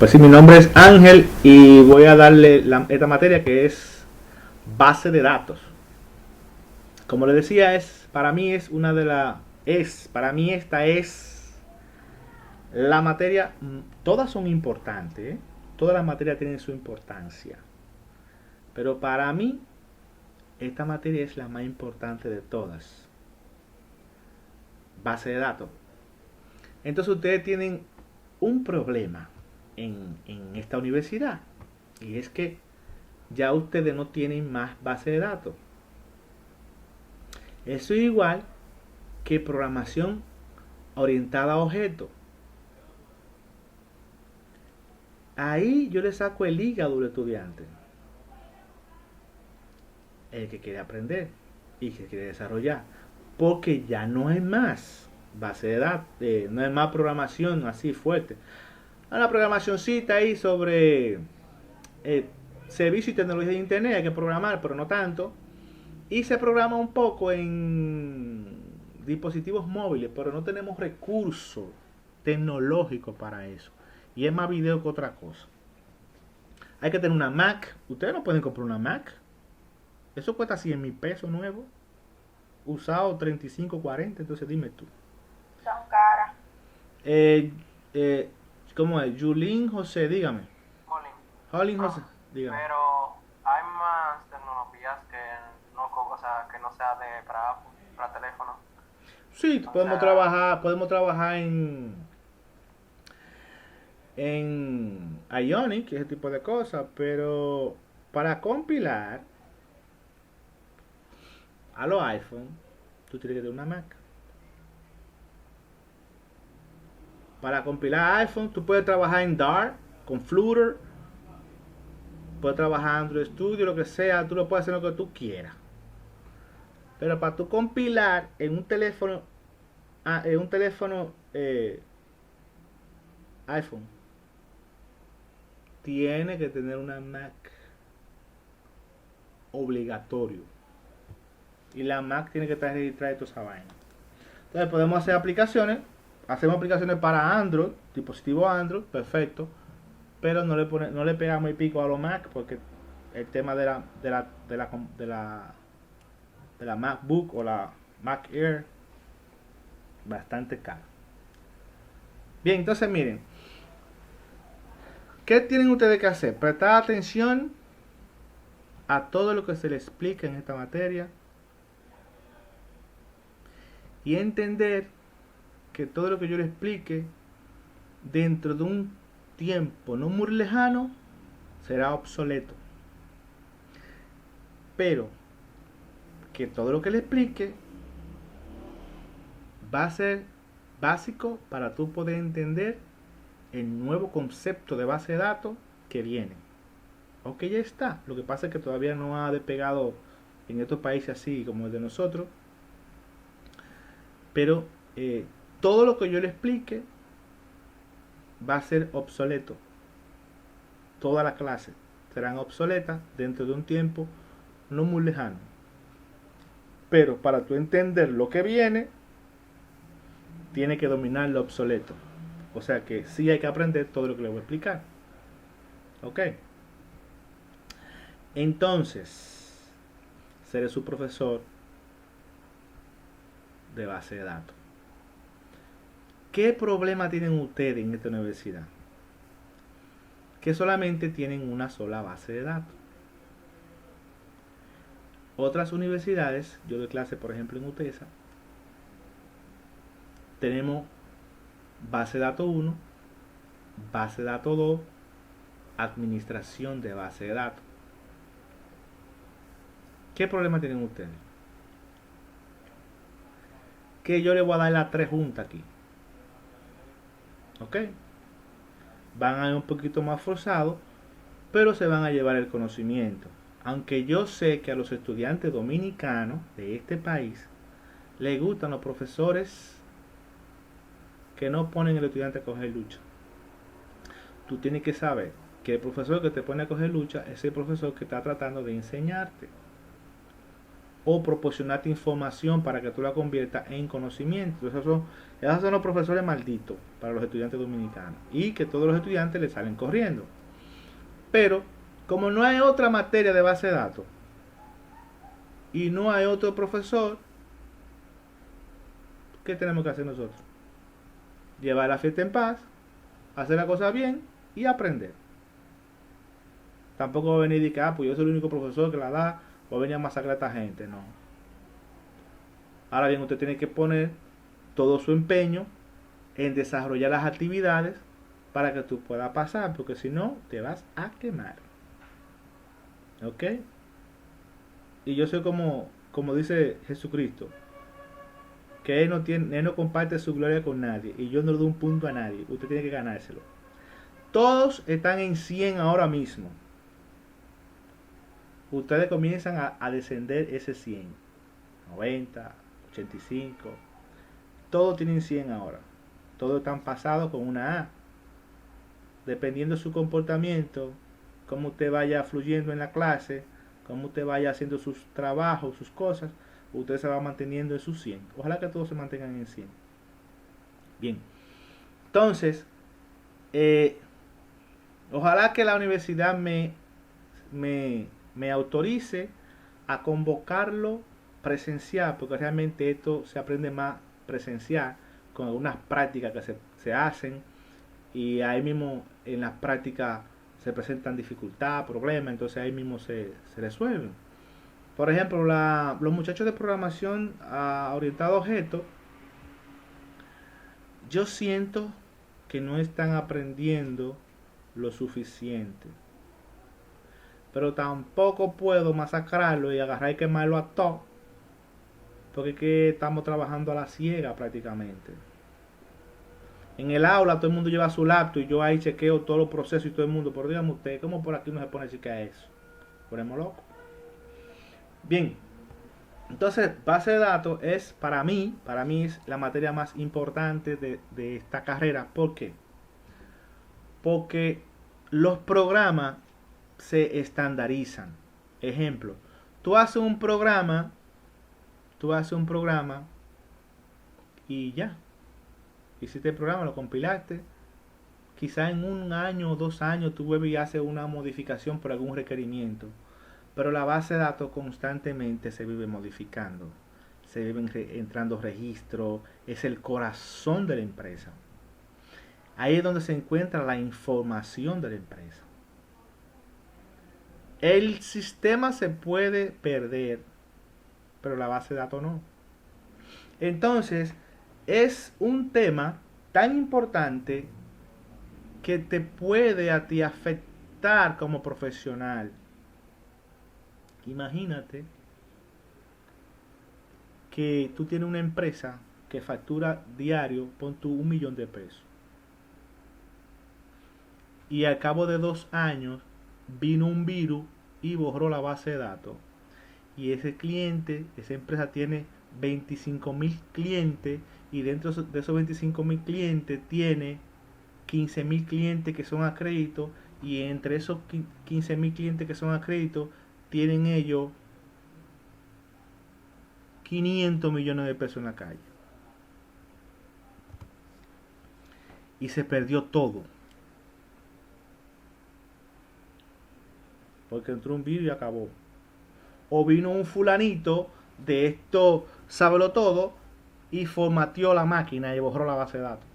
Pues sí, mi nombre es Ángel y voy a darle esta materia que es base de datos. Como le decía, para mí es una de las para mí esta es la materia. Todas son importantes, ¿eh? Todas las materias tienen su importancia, pero para mí esta materia es la más importante de todas. Base de datos. Entonces ustedes tienen un problema en esta universidad, y es que ya ustedes no tienen más base de datos. Eso es igual que programación orientada a objetos. Ahí yo le saco el hígado al estudiante, el que quiere aprender y que quiere desarrollar, porque ya no hay más base de datos, no hay más programación así fuerte. Una programacióncita ahí sobre servicio y tecnología de internet, hay que programar, pero no tanto. Y se programa un poco en dispositivos móviles, pero no tenemos recursos tecnológicos para eso. Y es más video que otra cosa. Hay que tener una Mac. Ustedes no pueden comprar una Mac. Eso cuesta 100.000 pesos nuevo. Usado 35, 40. Entonces dime tú. Son caras. Eh, eh, ¿Cómo es? Julín José, dígame. Molin. Jolín José, dígame. Pero hay más tecnologías o sea, que no sea para teléfono. Sí, O sea, podemos trabajar en Ionic, ese tipo de cosas, pero para compilar a los iPhone, tú tienes que tener una Mac. Para compilar a iPhone, tú puedes trabajar en Dart, con Flutter, puedes trabajar en Android Studio, lo que sea, tú lo puedes hacer lo que tú quieras. Pero para tú compilar en un teléfono iPhone, tiene que tener una Mac obligatorio. Y la Mac tiene que estar registrada y toda esa vaina. Entonces podemos hacer aplicaciones. Hacemos aplicaciones para Android, dispositivo Android, perfecto. Pero no le pegamos el pico a los Mac porque el tema de la MacBook o la Mac Air bastante caro. Bien, entonces miren, ¿qué tienen ustedes que hacer? Prestar atención a todo lo que se les explica en esta materia y entender que todo lo que yo les explique dentro de un tiempo no muy lejano será obsoleto. Pero que todo lo que les explique va a ser básico para tú poder entender el nuevo concepto de base de datos que viene. Ok, ya está. Lo que pasa es que todavía no ha despegado en estos países así como el de nosotros. Pero todo lo que yo le explique va a ser obsoleto. Todas las clases serán obsoletas dentro de un tiempo no muy lejano. Pero para tú entender lo que viene, tiene que dominar lo obsoleto. O sea que sí hay que aprender todo lo que le voy a explicar. Ok. Entonces, seré su profesor de base de datos. ¿Qué problema tienen ustedes en esta universidad? Que solamente tienen una sola base de datos. Otras universidades, yo doy clase por ejemplo en UTESA, tenemos base de datos 1, base de datos 2, administración de base de datos. ¿Qué problema tienen ustedes? Que yo les voy a dar las tres juntas aquí. ¿Ok? Van a ir un poquito más forzados, pero se van a llevar el conocimiento. Aunque yo sé que a los estudiantes dominicanos de este país les gustan los profesores que no ponen al estudiante a coger lucha. Tú tienes que saber que el profesor que te pone a coger lucha es el profesor que está tratando de enseñarte. o proporcionarte información para que tú la conviertas en conocimiento. Esos son los profesores malditos para los estudiantes dominicanos y que todos los estudiantes le salen corriendo. Pero como no hay otra materia de base de datos y no hay otro profesor, ¿qué tenemos que hacer nosotros? Llevar la fiesta en paz, hacer la cosa bien y aprender. Tampoco va a venir y decir, pues yo soy el único profesor que la da, o venir a masacrar a esta gente, no. Ahora bien, usted tiene que poner todo su empeño en desarrollar las actividades para que tú puedas pasar, porque si no, te vas a quemar. ¿Ok? Y yo soy como dice Jesucristo, que él no comparte su gloria con nadie, y yo no le doy un punto a nadie, usted tiene que ganárselo. Todos están en 100 ahora mismo. Ustedes comienzan a descender ese 100, 90, 85. Todos tienen 100 ahora. Todos están pasados con una A. Dependiendo de su comportamiento, cómo usted vaya fluyendo en la clase, cómo usted vaya haciendo sus trabajos, sus cosas, usted se va manteniendo en sus 100. Ojalá que todos se mantengan en 100. Bien. Entonces, ojalá que la universidad me autorice a convocarlo presencial, porque realmente esto se aprende más presencial, con algunas prácticas que se hacen, y ahí mismo en las prácticas se presentan dificultades, problemas, entonces ahí mismo se resuelven. Por ejemplo, los muchachos de programación orientado a objetos, yo siento que no están aprendiendo lo suficiente. Pero tampoco puedo masacrarlo y agarrar y quemarlo a todo, porque es que estamos trabajando a la ciega prácticamente. En el aula todo el mundo lleva su laptop y yo ahí chequeo todos los procesos y todo el mundo, pero dígame usted, ¿cómo por aquí no se pone a chequear eso? Ponemos loco. Bien, entonces base de datos es para mí es la materia más importante de esta carrera. ¿Por qué? Porque los programas se estandarizan. Ejemplo, tú haces un programa y ya. Hiciste el programa, lo compilaste. Quizá en un año o 2 años tú vuelves y haces una modificación por algún requerimiento. Pero la base de datos constantemente se vive modificando. Se viven entrando registros. Es el corazón de la empresa. Ahí es donde se encuentra la información de la empresa. El sistema se puede perder, pero la base de datos no. Entonces, es un tema tan importante que te puede a ti afectar como profesional. Imagínate que tú tienes una empresa que factura diario, pon tú 1 millón de pesos. Y al cabo de 2 años vino un virus y borró la base de datos. Y ese cliente, esa empresa tiene 25.000 clientes y dentro de esos 25.000 clientes tiene 15.000 clientes que son a crédito y entre esos 15.000 clientes que son a crédito tienen ellos 500 millones de pesos en la calle. Y se perdió todo. Porque entró un virus y acabó. O vino un fulanito de esto, sábelo todo, y formateó la máquina y borró la base de datos.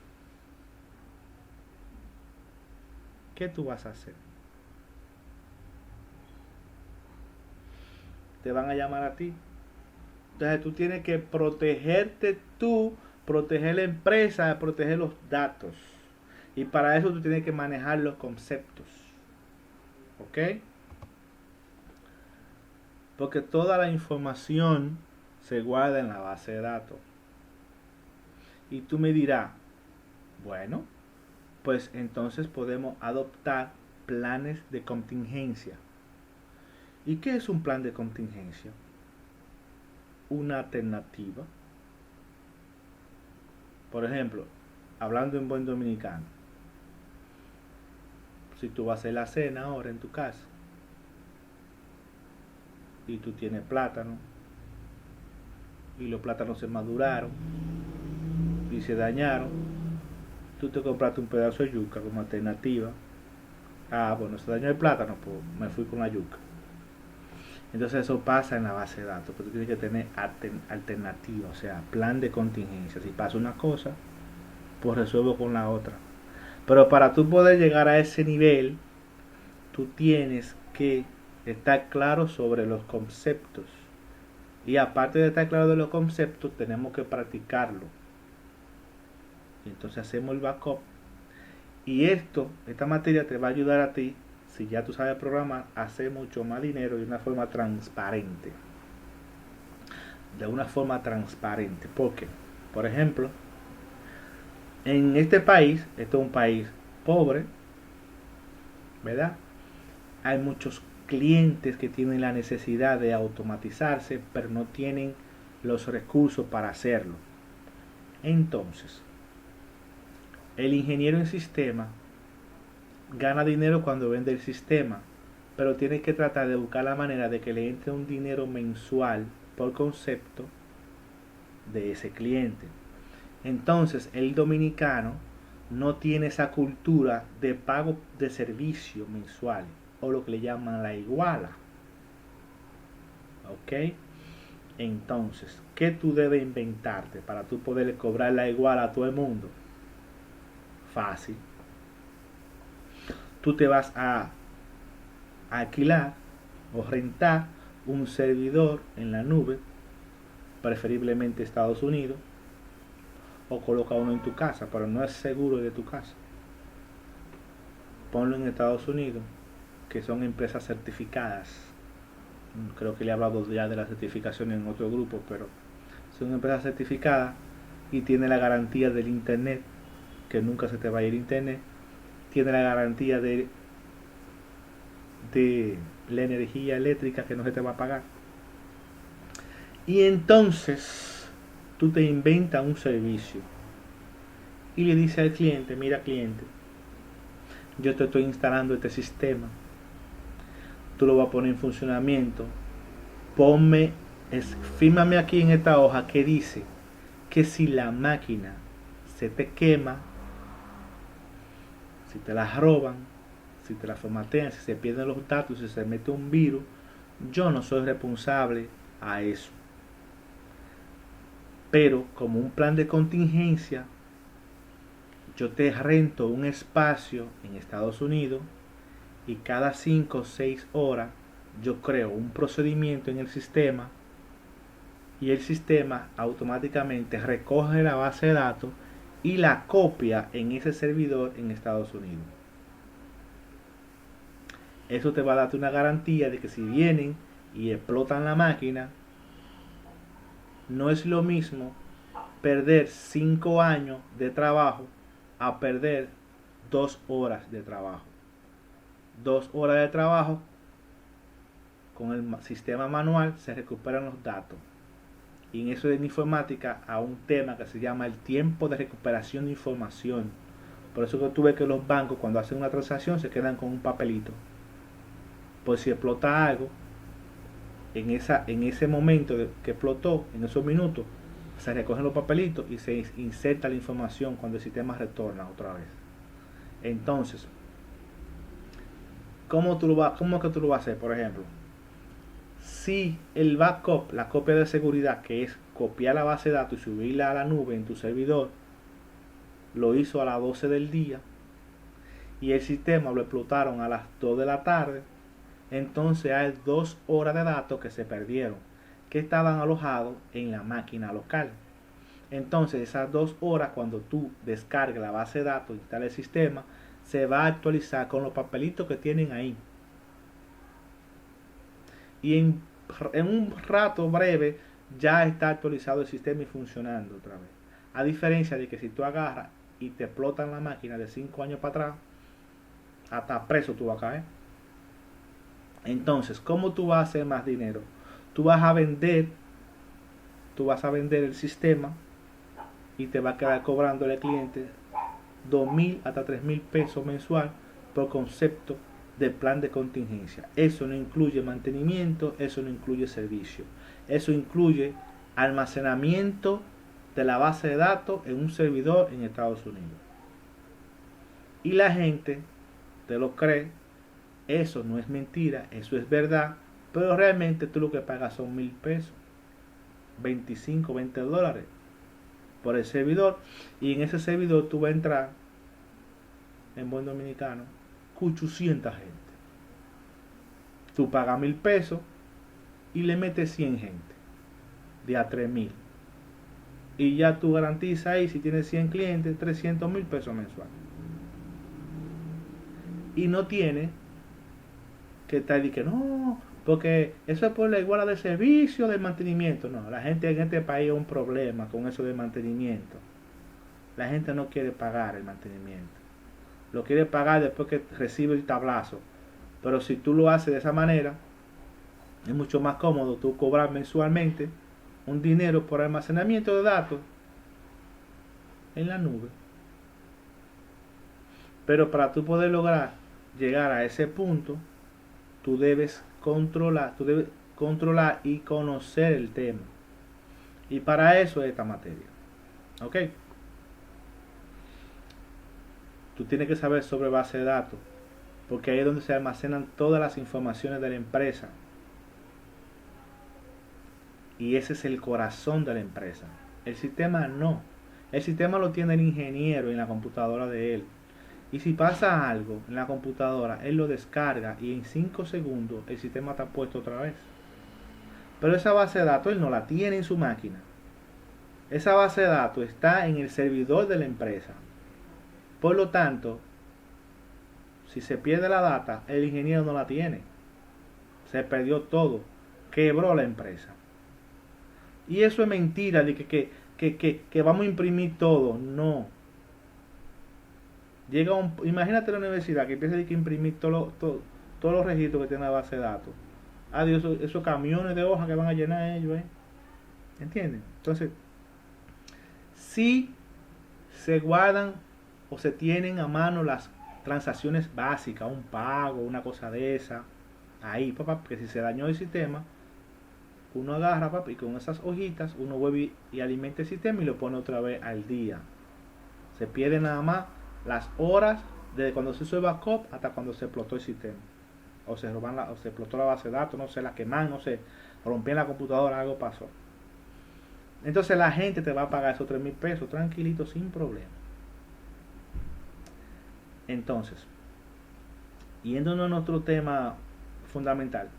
¿Qué tú vas a hacer? Te van a llamar a ti. Entonces tú tienes que protegerte tú, proteger la empresa, proteger los datos. Y para eso tú tienes que manejar los conceptos. ¿Ok? Porque toda la información se guarda en la base de datos. Y tú me dirás, bueno, pues entonces podemos adoptar planes de contingencia. ¿Y qué es un plan de contingencia? Una alternativa. Por ejemplo, hablando en buen dominicano, si tú vas a hacer la cena ahora en tu casa y tú tienes plátano, y los plátanos se maduraron y se dañaron, tú te compraste un pedazo de yuca como alternativa. Ah, bueno, se dañó el plátano, pues me fui con la yuca. Entonces eso pasa en la base de datos, pero tú tienes que tener alternativa, o sea, plan de contingencia. Si pasa una cosa, pues resuelvo con la otra. Pero para tú poder llegar a ese nivel, tú tienes que estar claro sobre los conceptos. Y aparte de estar claro de los conceptos, tenemos que practicarlo. Y entonces hacemos el backup. Y esta materia te va a ayudar a ti, si ya tú sabes programar, a hacer mucho más dinero de una forma transparente. De una forma transparente. Porque, por ejemplo, en este país, esto es un país pobre, ¿verdad? Hay muchos clientes que tienen la necesidad de automatizarse, pero no tienen los recursos para hacerlo. Entonces, el ingeniero en sistema gana dinero cuando vende el sistema, pero tiene que tratar de buscar la manera de que le entre un dinero mensual por concepto de ese cliente. Entonces, el dominicano no tiene esa cultura de pago de servicio mensual, o lo que le llaman la iguala. ¿Ok? Entonces, ¿qué tú debes inventarte para tú poder cobrar la iguala a todo el mundo? Fácil. Tú te vas a alquilar o rentar un servidor en la nube, preferiblemente Estados Unidos, o coloca uno en tu casa, pero no es seguro de tu casa. Ponlo en Estados Unidos, que son empresas certificadas. Creo que le he hablado ya de la certificación en otro grupo, pero son empresas certificadas y tiene la garantía del internet, que nunca se te va a ir internet. Tiene la garantía de la energía eléctrica, que no se te va a pagar. Y entonces tú te inventas un servicio y le dices al cliente: mira, cliente, yo te estoy instalando este sistema, tú lo vas a poner en funcionamiento, fírmame aquí en esta hoja que dice que si la máquina se te quema, si te la roban, si te la formatean, si se pierden los datos, si se mete un virus, yo no soy responsable a eso. Pero como un plan de contingencia, yo te rento un espacio en Estados Unidos y cada 5 o 6 horas yo creo un procedimiento en el sistema y el sistema automáticamente recoge la base de datos y la copia en ese servidor en Estados Unidos. Eso te va a dar una garantía de que si vienen y explotan la máquina, no es lo mismo perder 5 años de trabajo a perder 2 horas de trabajo. 2 horas de trabajo, con el sistema manual se recuperan los datos. Y en eso de informática a un tema que se llama el tiempo de recuperación de información. Por eso que tú ves que los bancos, cuando hacen una transacción, se quedan con un papelito. Por si explota algo, en ese momento que explotó, en esos minutos, se recogen los papelitos y se inserta la información cuando el sistema retorna otra vez. Entonces, ¿cómo que tú lo vas a hacer? Por ejemplo, si el backup, la copia de seguridad, que es copiar la base de datos y subirla a la nube en tu servidor, lo hizo a las 12 del día y el sistema lo explotaron a las 2 de la tarde, entonces hay 2 horas de datos que se perdieron, que estaban alojados en la máquina local. Entonces esas 2 horas, cuando tú descargues la base de datos, instales el sistema, se va a actualizar con los papelitos que tienen ahí. Y en un rato breve ya está actualizado el sistema y funcionando otra vez. A diferencia de que si tú agarras y te explotan la máquina de 5 años para atrás, hasta preso tú vas a caer. Entonces, ¿cómo tú vas a hacer más dinero? Tú vas a vender el sistema y te va a quedar cobrando al cliente 2,000 hasta 3,000 pesos mensual por concepto de plan de contingencia. Eso no incluye mantenimiento, eso no incluye servicio. Eso incluye almacenamiento de la base de datos en un servidor en Estados Unidos. Y la gente te lo cree. Eso no es mentira, eso es verdad, pero realmente tú lo que pagas son 1,000 pesos, 25, 20 dólares por el servidor, y en ese servidor tú vas a entrar, en buen dominicano, 800 gente. Tú pagas 1,000 pesos y le metes 100 gente, de a 3,000. Y ya tú garantizas ahí, si tienes 100 clientes, 300,000 pesos mensuales. Y no tiene que estar diciendo que no, porque eso es por la iguala de servicio, del mantenimiento. No, la gente en este país es un problema con eso de mantenimiento. La gente no quiere pagar el mantenimiento. Lo quiere pagar después que recibe el tablazo. Pero si tú lo haces de esa manera, es mucho más cómodo tú cobrar mensualmente un dinero por almacenamiento de datos en la nube. Pero para tú poder lograr llegar a ese punto, tú debes controlar y conocer el tema. Y para eso es esta materia. ¿Ok? Tú tienes que saber sobre base de datos, porque ahí es donde se almacenan todas las informaciones de la empresa. Y ese es el corazón de la empresa. El sistema no. El sistema lo tiene el ingeniero en la computadora de él. Y si pasa algo en la computadora, él lo descarga y en 5 segundos el sistema está puesto otra vez. Pero esa base de datos él no la tiene en su máquina. Esa base de datos está en el servidor de la empresa. Por lo tanto, si se pierde la data, el ingeniero no la tiene. Se perdió todo. Quebró la empresa. Y eso es mentira de que vamos a imprimir todo. No. Imagínate la universidad que empieza a imprimir todos los registros que tiene la base de datos. Adiós, esos camiones de hojas que van a llenar ellos, ¿entienden? Entonces, si se guardan o se tienen a mano las transacciones básicas, un pago, una cosa de esa, ahí, papá, porque si se dañó el sistema, uno agarra, papá, y con esas hojitas uno vuelve y alimenta el sistema y lo pone otra vez al día. Se pierde nada más las horas desde cuando se hizo el backup hasta cuando se explotó el sistema. O se explotó la base de datos, no sé, la queman, no sé, rompían la computadora, algo pasó. Entonces la gente te va a pagar esos 3,000 pesos tranquilito, sin problema. Entonces, yéndonos a nuestro tema fundamental,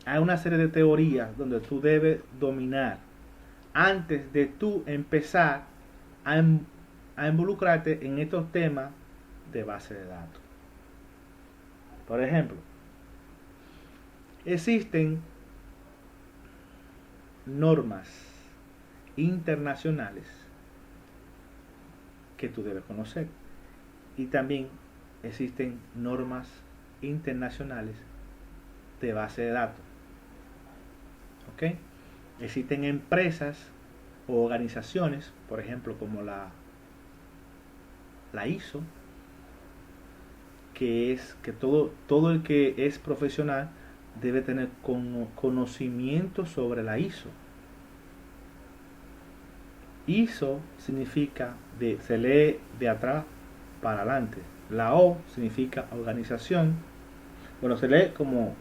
hay una serie de teorías donde tú debes dominar antes de tú empezar a involucrarte en estos temas de base de datos. Por ejemplo, existen normas internacionales que tú debes conocer, y también existen normas internacionales de base de datos. ¿Ok? Existen empresas o organizaciones, por ejemplo, como la ISO, que es que todo el que es profesional debe tener conocimiento sobre la ISO. ISO significa, se lee de atrás para adelante. La O significa organización. Bueno, se lee como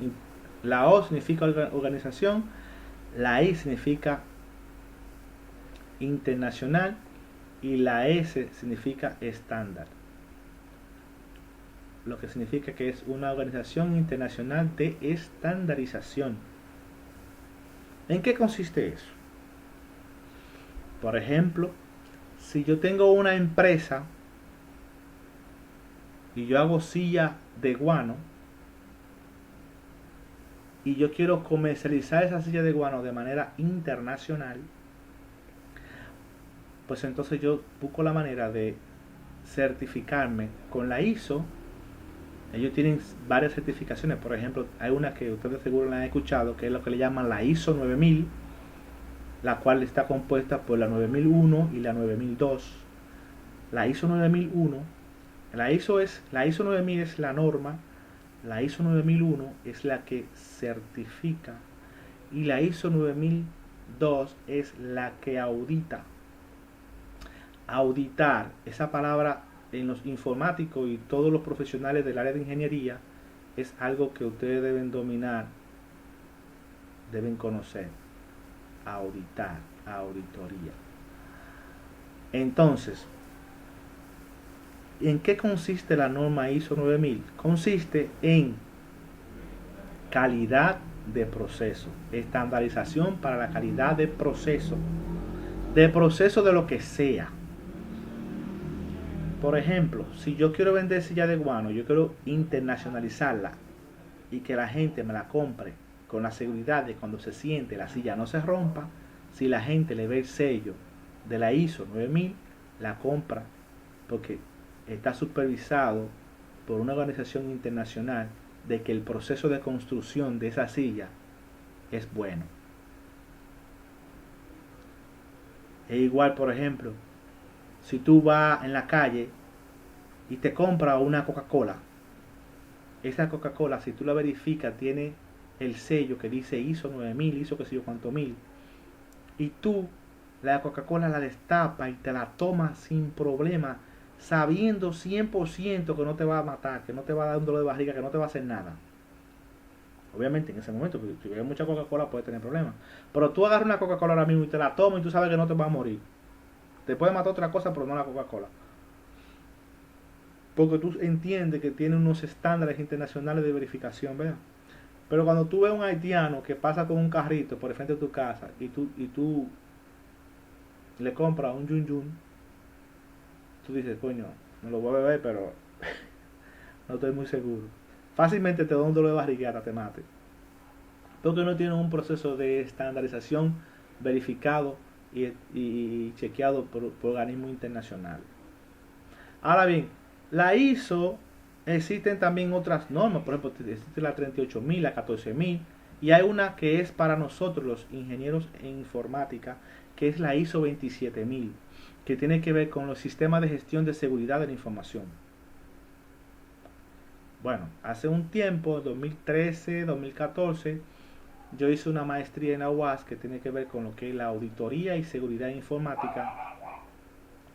la O significa organización, la I significa internacional y la S significa estándar. Lo que significa que es una organización internacional de estandarización. ¿En qué consiste eso? Por ejemplo, si yo tengo una empresa y yo hago silla de guano y yo quiero comercializar esa silla de guano de manera internacional, pues entonces yo busco la manera de certificarme con la ISO. Ellos tienen varias certificaciones. Por ejemplo, hay una que ustedes seguro la han escuchado, que es lo que le llaman la ISO 9000, la cual está compuesta por la 9001 y la 9002. La ISO 9001, la ISO 9000 es la norma, la ISO 9001 es la que certifica, y la ISO 9000 2 es la que audita. Auditar, esa palabra en los informáticos y todos los profesionales del área de ingeniería es algo que ustedes deben dominar, deben conocer. Auditar, auditoría. Entonces, ¿en qué consiste la norma ISO 9000? Consiste en calidad de proceso, estandarización para la calidad de proceso de lo que sea. Por ejemplo, si yo quiero vender silla de guano, yo quiero internacionalizarla y que la gente me la compre con la seguridad de cuando se siente la silla no se rompa. Si la gente le ve el sello de la ISO 9000, la compra porque está supervisado por una organización internacional de que el proceso de construcción de esa silla es bueno. Es igual, por ejemplo, si tú vas en la calle y te compras una Coca-Cola, esa Coca-Cola, si tú la verificas, tiene el sello que dice ISO 9000, ISO que sé yo cuánto mil, y tú la Coca-Cola la destapas y te la tomas sin problema, sabiendo 100% que no te va a matar, que no te va a dar un dolor de barriga, que no te va a hacer nada. Obviamente en ese momento, porque si bebes mucha Coca-Cola puedes tener problemas. Pero tú agarras una Coca-Cola ahora mismo y te la tomas y tú sabes que no te va a morir. Te puede matar otra cosa, pero no la Coca-Cola. Porque tú entiendes que tiene unos estándares internacionales de verificación, ¿verdad? Pero cuando tú ves un haitiano que pasa con un carrito por el frente de tu casa y tú le compras un yun yun, tú dices, coño, me lo voy a beber, pero no estoy muy seguro. Fácilmente te da un dolor de barriguera, te mate. Porque no tiene un proceso de estandarización verificado y chequeado por organismos internacionales. Ahora bien, la ISO, existen también otras normas, por ejemplo, existe la 38.000, la 14.000, y hay una que es para nosotros los ingenieros en informática, que es la ISO 27.000, que tiene que ver con los sistemas de gestión de seguridad de la información. Bueno, hace un tiempo, 2013, 2014, yo hice una maestría en la UAS que tiene que ver con lo que es la auditoría y seguridad informática,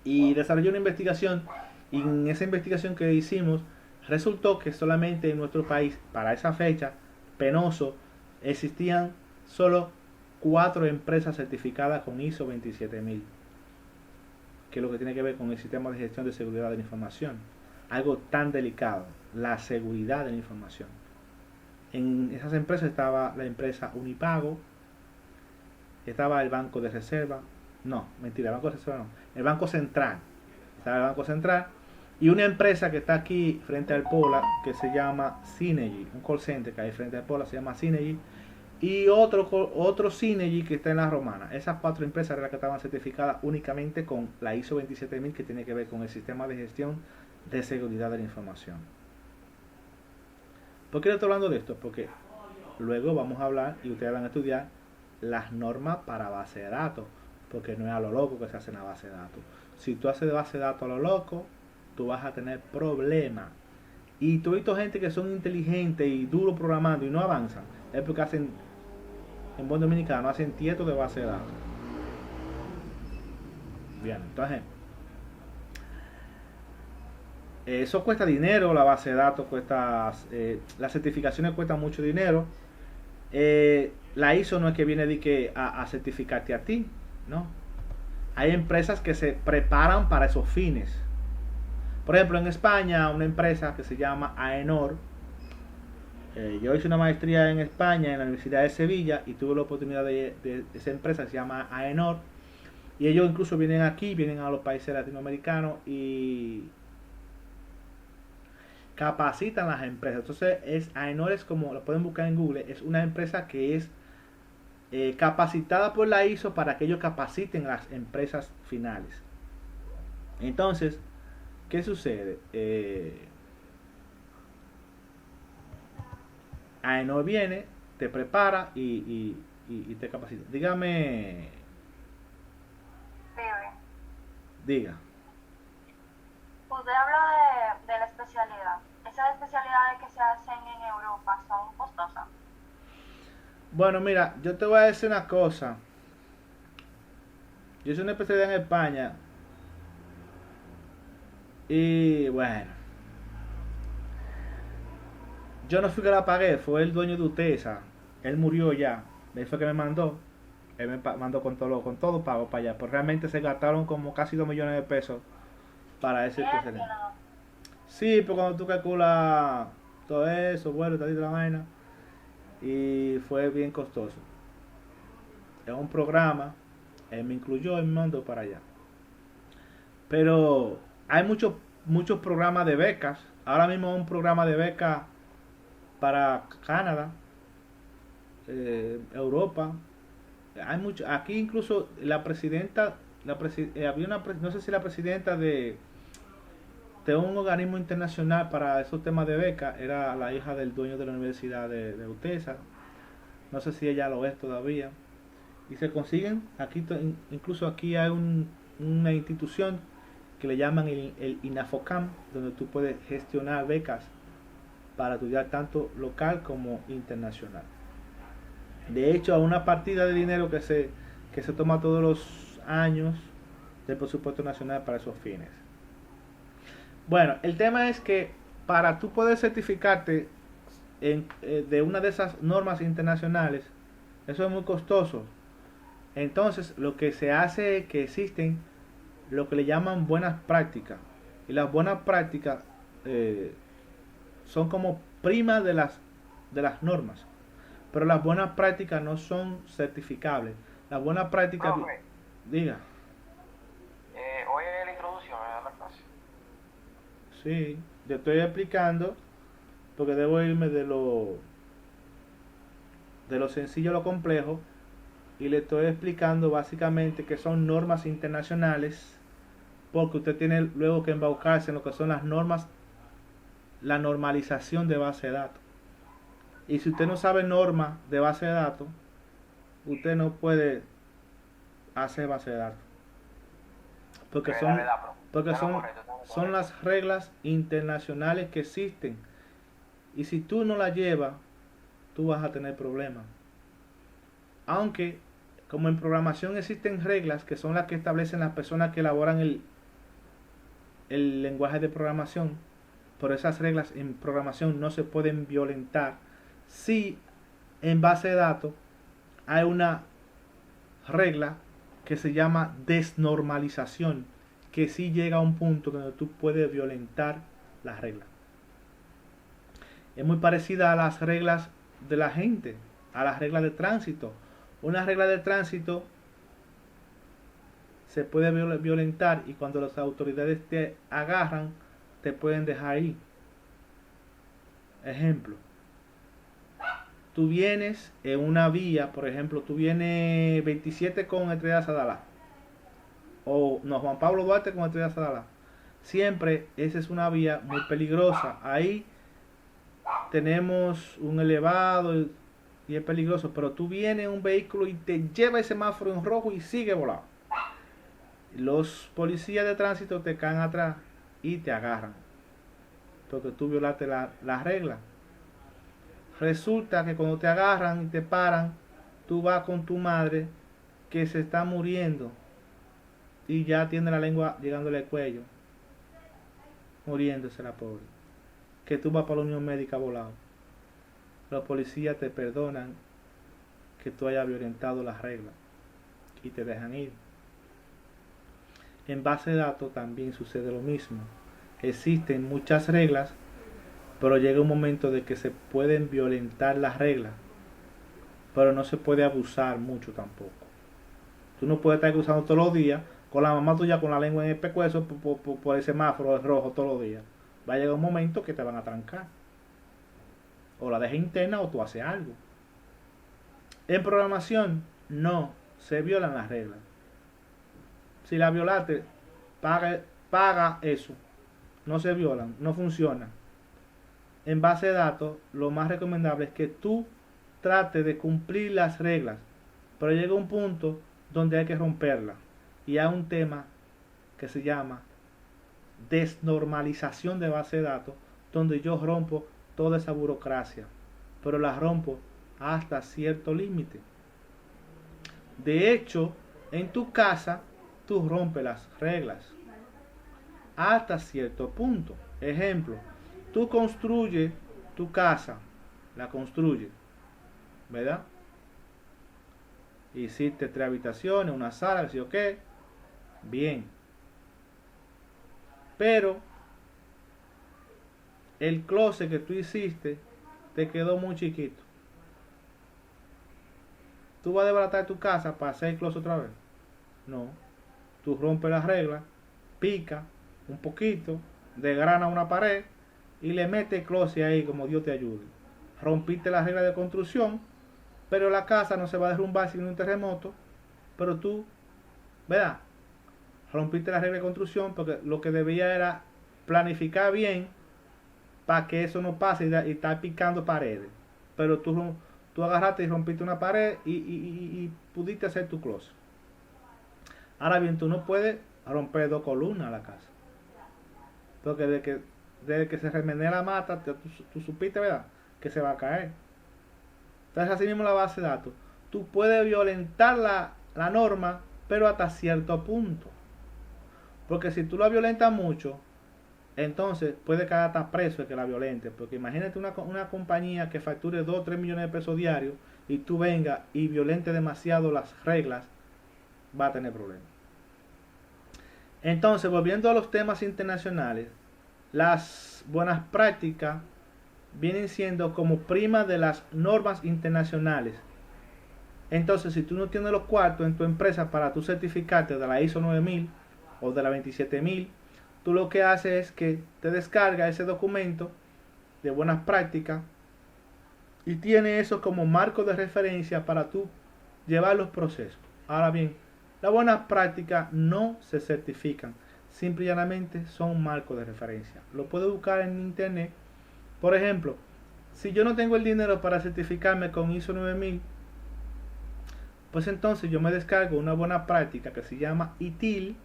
y desarrollé una investigación, y en esa investigación que hicimos resultó que solamente en nuestro país para esa fecha, penoso, existían solo 4 empresas certificadas con ISO 27000, que es lo que tiene que ver con el sistema de gestión de seguridad de la información, algo tan delicado, la seguridad de la información. En esas empresas estaba la empresa Unipago, estaba el Banco de Reserva, no, mentira, el Banco de Reserva no, el Banco Central, estaba el Banco Central, y una empresa que está aquí frente al Pola, que se llama Synergy, un call center que hay frente al Pola, se llama Synergy, y otro Synergy que está en la Romana. Esas 4 empresas eran las que estaban certificadas únicamente con la ISO 27000, que tiene que ver con el sistema de gestión de seguridad de la información. ¿Por qué le estoy hablando de esto? Porque luego vamos a hablar y ustedes van a estudiar las normas para base de datos, porque no es a lo loco que se hace una base de datos. Si tú haces de base de datos a lo loco, tú vas a tener problemas. Y tú has visto gente que son inteligentes y duro programando y no avanzan, es porque hacen, en buen dominicano, hacen tieto de base de datos. Bien, entonces eso cuesta dinero, la base de datos cuesta, las certificaciones cuestan mucho dinero. La ISO no es que viene de que a certificarte a ti, ¿no? Hay empresas que se preparan para esos fines. Por ejemplo, en España, una empresa que se llama AENOR, yo hice una maestría en España, en la Universidad de Sevilla, y tuve la oportunidad de esa empresa que se llama AENOR, y ellos incluso vienen aquí, vienen a los países latinoamericanos y capacitan a las empresas. Entonces, AENOR es, como lo pueden buscar en Google, es una empresa que es capacitada por la ISO para que ellos capaciten a las empresas finales. Entonces, ¿qué sucede? AENOR viene, te prepara y te capacita. Dígame. Diga. Usted habla de la especialidad. ¿Esas especialidades que se hacen en Europa son costosas? Bueno, mira, yo te voy a decir una cosa. Yo hice una especialidad en España y bueno, yo no fui que la pagué, fue el dueño de UTESA. Él murió ya. Él fue que me mandó. Él me mandó con todo pago para allá. Pero realmente se gastaron como casi 2 millones de pesos para ese especialidad. Sí, pero cuando tú calculas todo eso, bueno, tal y la vaina, y fue bien costoso. Es un programa, él me incluyó y me mandó para allá. Pero hay muchos programas de becas. Ahora mismo hay un programa de becas para Canadá, Europa. Hay mucho, aquí incluso la presidenta, había no sé si la presidenta de un organismo internacional para esos temas de beca era la hija del dueño de la universidad de UTESA. No sé si ella lo es todavía. Y se consiguen, aquí incluso aquí hay una institución que le llaman el INAFOCAM, donde tú puedes gestionar becas para estudiar tanto local como internacional. De hecho, hay una partida de dinero que se toma todos los años del presupuesto nacional para esos fines. Bueno, el tema es que para tú poder certificarte de una de esas normas internacionales, eso es muy costoso. Entonces, lo que se hace es que existen lo que le llaman buenas prácticas. Y las buenas prácticas son como primas de las normas. Pero las buenas prácticas no son certificables. Las buenas prácticas... Profe, Diga. hoy es la introducción a la clase. Sí, yo estoy explicando porque debo irme de lo sencillo a lo complejo y le estoy explicando básicamente que son normas internacionales porque usted tiene luego que embaucarse en lo que son las normas, la normalización de base de datos. Y si usted no sabe normas de base de datos, usted no puede hacer base de datos. Porque Es la son, verdad, profe. porque Está son, correcto, está son correcto. las reglas internacionales que existen. Y si tú no las llevas, tú vas a tener problemas. Aunque, como en programación existen reglas que son las que establecen las personas que elaboran el lenguaje de programación, pero esas reglas en programación no se pueden violentar si en base de datos hay una regla que se llama desnormalización, que sí llega a un punto donde tú puedes violentar las reglas. Es muy parecida a las reglas de la gente, a las reglas de tránsito. Una regla de tránsito se puede violentar y cuando las autoridades te agarran, te pueden dejar ir. Ejemplo, tú vienes en una vía, por ejemplo, tú vienes 27 con Estrella Sadalá, o no, Juan Pablo Duarte con Estrella Sadalá. Siempre esa es una vía muy peligrosa. Ahí tenemos un elevado y es peligroso, pero tú vienes en un vehículo y te lleva ese semáforo en rojo y sigue volando. Los policías de tránsito te caen atrás y te agarran porque tú violaste la regla. Resulta que cuando te agarran y te paran, tú vas con tu madre que se está muriendo y ya tiene la lengua llegándole al cuello, muriéndose la pobre, que tú vas para la unión médica volado. Los policías te perdonan que tú hayas violentado las reglas y te dejan ir. En base de datos también sucede lo mismo. Existen muchas reglas, pero llega un momento de que se pueden violentar las reglas, pero no se puede abusar mucho tampoco. Tú no puedes estar usando todos los días con la mamá tuya con la lengua en el pescuezo por ese semáforo rojo todos los días. Va a llegar un momento que te van a trancar. O la dejas interna o tú haces algo. En programación no se violan las reglas. Si la violaste, paga eso. No se violan, no funciona. En base de datos, lo más recomendable es que tú trates de cumplir las reglas, pero llega un punto donde hay que romperlas. Y hay un tema que se llama desnormalización de base de datos, donde yo rompo toda esa burocracia, pero la rompo hasta cierto límite. De hecho, en tu casa tú rompes las reglas hasta cierto punto. Ejemplo, tú construyes tu casa, la construyes, ¿verdad? Hiciste 3 habitaciones, una sala, ¿sí o qué? Bien. Pero el closet que tú hiciste te quedó muy chiquito. ¿Tú vas a desbaratar tu casa para hacer el closet otra vez? No. Tú rompes las reglas, pica un poquito, desgrana una pared y le metes el closet ahí como Dios te ayude. Rompiste las reglas de construcción, pero la casa no se va a derrumbar sin un terremoto, pero tú, ¿verdad? Rompiste las reglas de construcción porque lo que debía era planificar bien para que eso no pase y estar picando paredes. Pero tú agarraste y rompiste una pared y pudiste hacer tu closet. Ahora bien, tú no puedes romper 2 columnas a la casa. Porque desde que se remenea la mata, tú supiste, ¿verdad? Que se va a caer. Entonces, así mismo la base de datos. Tú puedes violentar la norma, pero hasta cierto punto. Porque si tú la violentas mucho, entonces puede quedar hasta preso el que la violente. Porque imagínate una compañía que facture 2 o 3 millones de pesos diarios y tú vengas y violente demasiado las reglas, va a tener problemas. Entonces, volviendo a los temas internacionales, las buenas prácticas vienen siendo como prima de las normas internacionales. Entonces, si tú no tienes los cuartos en tu empresa para tu certificarte de la ISO 9000 o de la 27000, tú lo que haces es que te descarga ese documento de buenas prácticas y tiene eso como marco de referencia para tú llevar los procesos. Ahora bien, las buenas prácticas no se certifican, simple y llanamente son marcos de referencia. Lo puedes buscar en internet. Por ejemplo, si yo no tengo el dinero para certificarme con ISO 9000, pues entonces yo me descargo una buena práctica que se llama ITIL.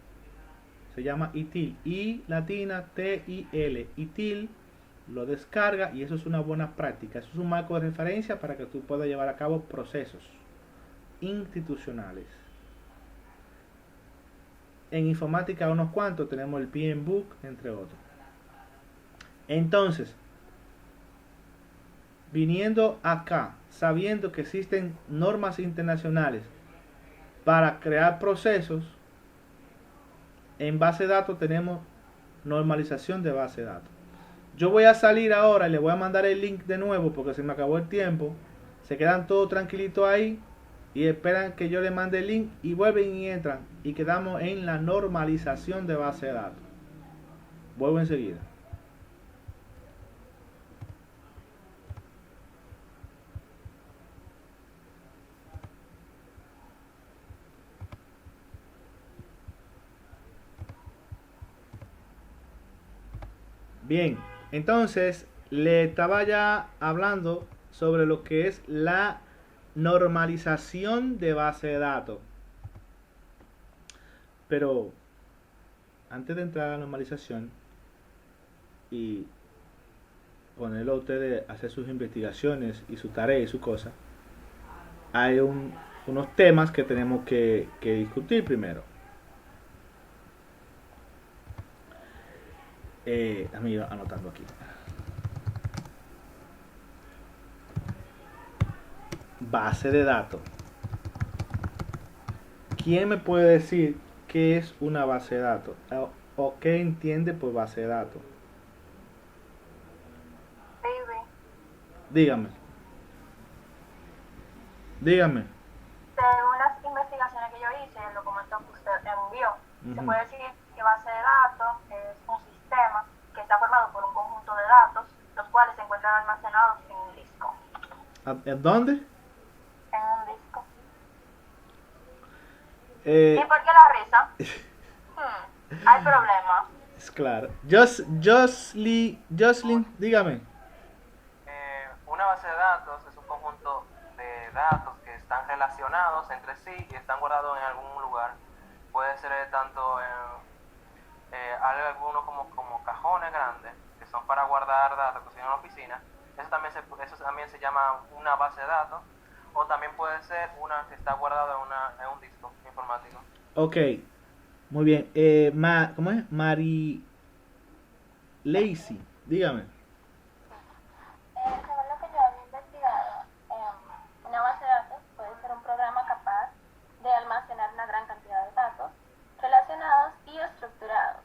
Se llama ITIL, I latina T-I-L, ITIL. Lo descarga y eso es una buena práctica. Eso es un marco de referencia para que tú puedas llevar a cabo procesos institucionales. En informática unos cuantos, tenemos el PMBOK, entre otros. Entonces, viniendo acá, sabiendo que existen normas internacionales para crear procesos, en base de datos tenemos normalización de base de datos. Yo voy a salir ahora y le voy a mandar el link de nuevo porque se me acabó el tiempo. Se quedan todos tranquilitos ahí y esperan que yo le mande el link y vuelven y entran y quedamos en la normalización de base de datos. Vuelvo enseguida. Bien, entonces le estaba ya hablando sobre lo que es la normalización de base de datos. Pero antes de entrar a la normalización y ponerlo a ustedes a hacer sus investigaciones y su tarea y su cosa, hay unos temas que tenemos que discutir primero. Déjame ir anotando aquí. Base de datos. ¿Quién me puede decir qué es una base de datos? ¿O qué entiende por base de datos? Baby, Dígame. Dígame. según las investigaciones que yo hice y el documento que usted envió, se Ujú. puede decir que base de datos es un sistema que está formado por un conjunto de datos, los cuales se encuentran almacenados en un disco. ¿En dónde? En un disco. Eh, ¿Y por qué la risa? Hay problema. es claro. Jocelyn, dígame. Una base de datos es un conjunto de datos que están relacionados entre sí y están guardados en algún lugar. Puede ser tanto algunos como cajones grandes que son para guardar datos que son en la oficina. Eso también se llama una base de datos. O también puede ser una que está guardada en un disco informático. Ok. Muy bien. ¿Cómo es? Mari Lacy, dígame. Según lo que yo había investigado, una base de datos puede ser un programa capaz de almacenar una gran cantidad de datos relacionados y estructurados,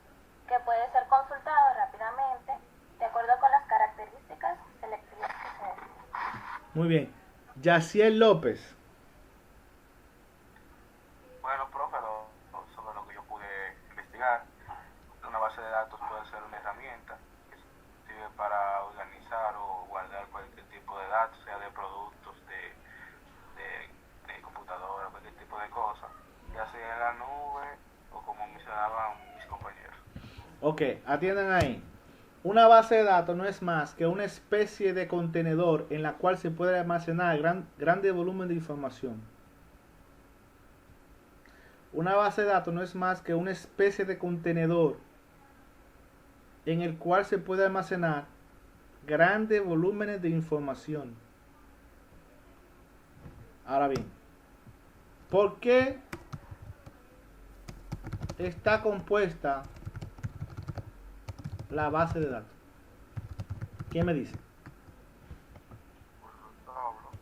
que puede ser consultado rápidamente de acuerdo con las características selectivas que se definen. Muy bien. Yaciel López. Bueno, profe, sobre lo que yo pude investigar, una base de datos puede ser una herramienta que sirve para organizar o guardar cualquier tipo de datos, sea de productos, de computadora, cualquier tipo de cosa, ya sea en la nube o como mencionaban mis compañeros. Ok, atiendan ahí. Una base de datos no es más que una especie de contenedor en la cual se puede almacenar grande volumen de información. Una base de datos no es más que una especie de contenedor en el cual se puede almacenar grandes volúmenes de información. Ahora bien, ¿por qué está compuesta la base de datos? ¿Quién me dice?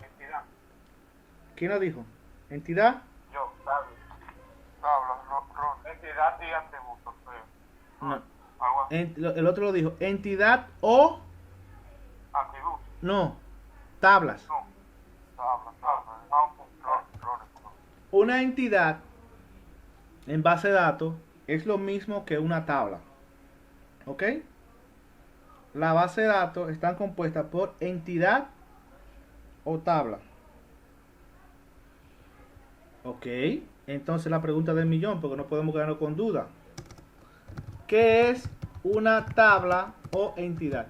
Entidad. ¿Quién lo dijo? ¿Entidad? Yo, David. Entidad y atributos, No. algo así. El otro lo dijo. ¿Entidad o? Atributos, No. Tablas. no. Una entidad en base de datos es lo mismo que una tabla. ¿Ok? La base de datos están compuestas por entidad o tabla. Ok. Entonces la pregunta del millón, porque no podemos quedarnos con duda. ¿Qué es una tabla o entidad?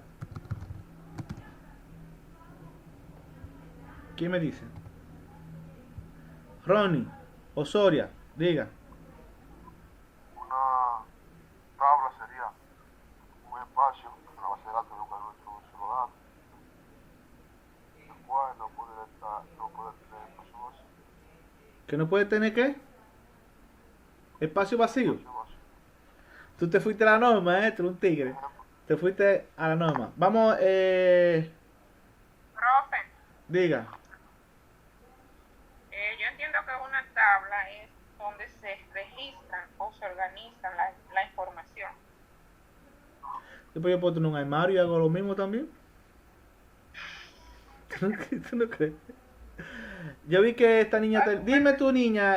¿Quién me dice? Ronnie, Osoria, diga. Una tabla sería un espacio en la base de datos de un solo dato, el cual no puede tener espacio vacío. ¿Que no puede tener qué? Espacio vacío. Tú te fuiste a la norma, tú eres un tigre. Te fuiste a la norma. Vamos, Profe, diga. yo entiendo que una tabla es donde se registran o se organizan la información. Después yo puedo tener un armario y hago lo mismo también. ¿Tú no crees? Yo vi que esta niña... Dime tu niña,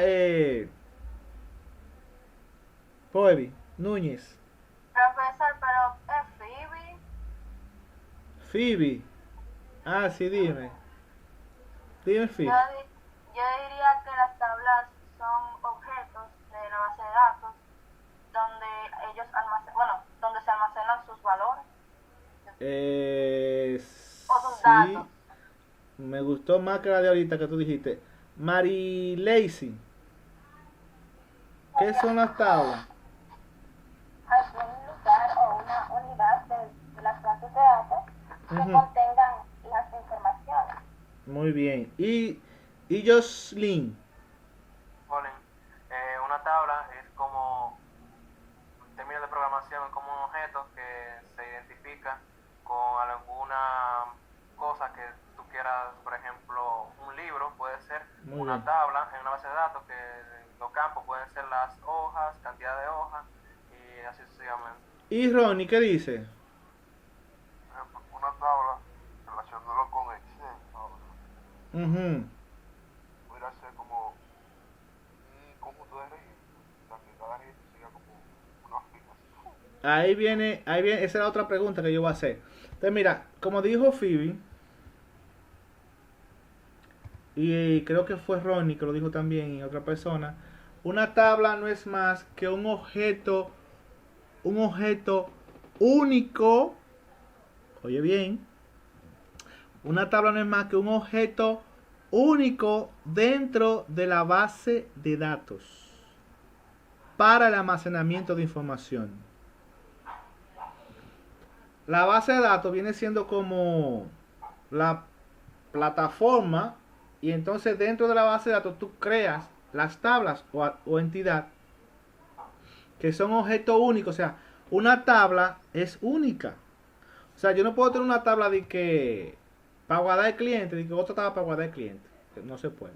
Poevi, Núñez, Profesor, pero es Phoebe. Phoebe. Ah, sí, dime. Dime, Phoebe. Yo diría que las tablas son objetos de la base de datos donde ellos donde se almacenan sus valores o sus Sí. datos. Me gustó más que la de ahorita que tú dijiste. Mari Lacy. ¿Qué son las tablas? Algún lugar o una unidad de las bases de datos que contengan las informaciones. Muy bien. Y Jocelyn. Colin, una tabla es como, en términos de programación, es como un objeto que se identifica con alguna cosa que tú quieras, por ejemplo, un libro puede ser Muy una bien. tabla en una base de datos que los campos pueden ser las hojas, cantidad de hojas y así sucesivamente. ¿Y Ronnie qué dice? Una tabla relacionándolo con Excel, Ujú. podría ser como un conjunto de registros, o sea que cada registro sería como una fila. Ahí viene, esa es la otra pregunta que yo voy a hacer. Entonces, mira, como dijo Phoebe, y creo que fue Ronnie que lo dijo también y otra persona, una tabla no es más que un objeto único. Oye bien, una tabla no es más que un objeto único dentro de la base de datos para el almacenamiento de información. La base de datos viene siendo como la plataforma y entonces dentro de la base de datos tú creas las tablas o entidad que son objetos únicos. O sea, una tabla es única. O sea, yo no puedo tener una tabla de que para guardar el cliente, de que otra tabla para guardar el cliente. No se puede.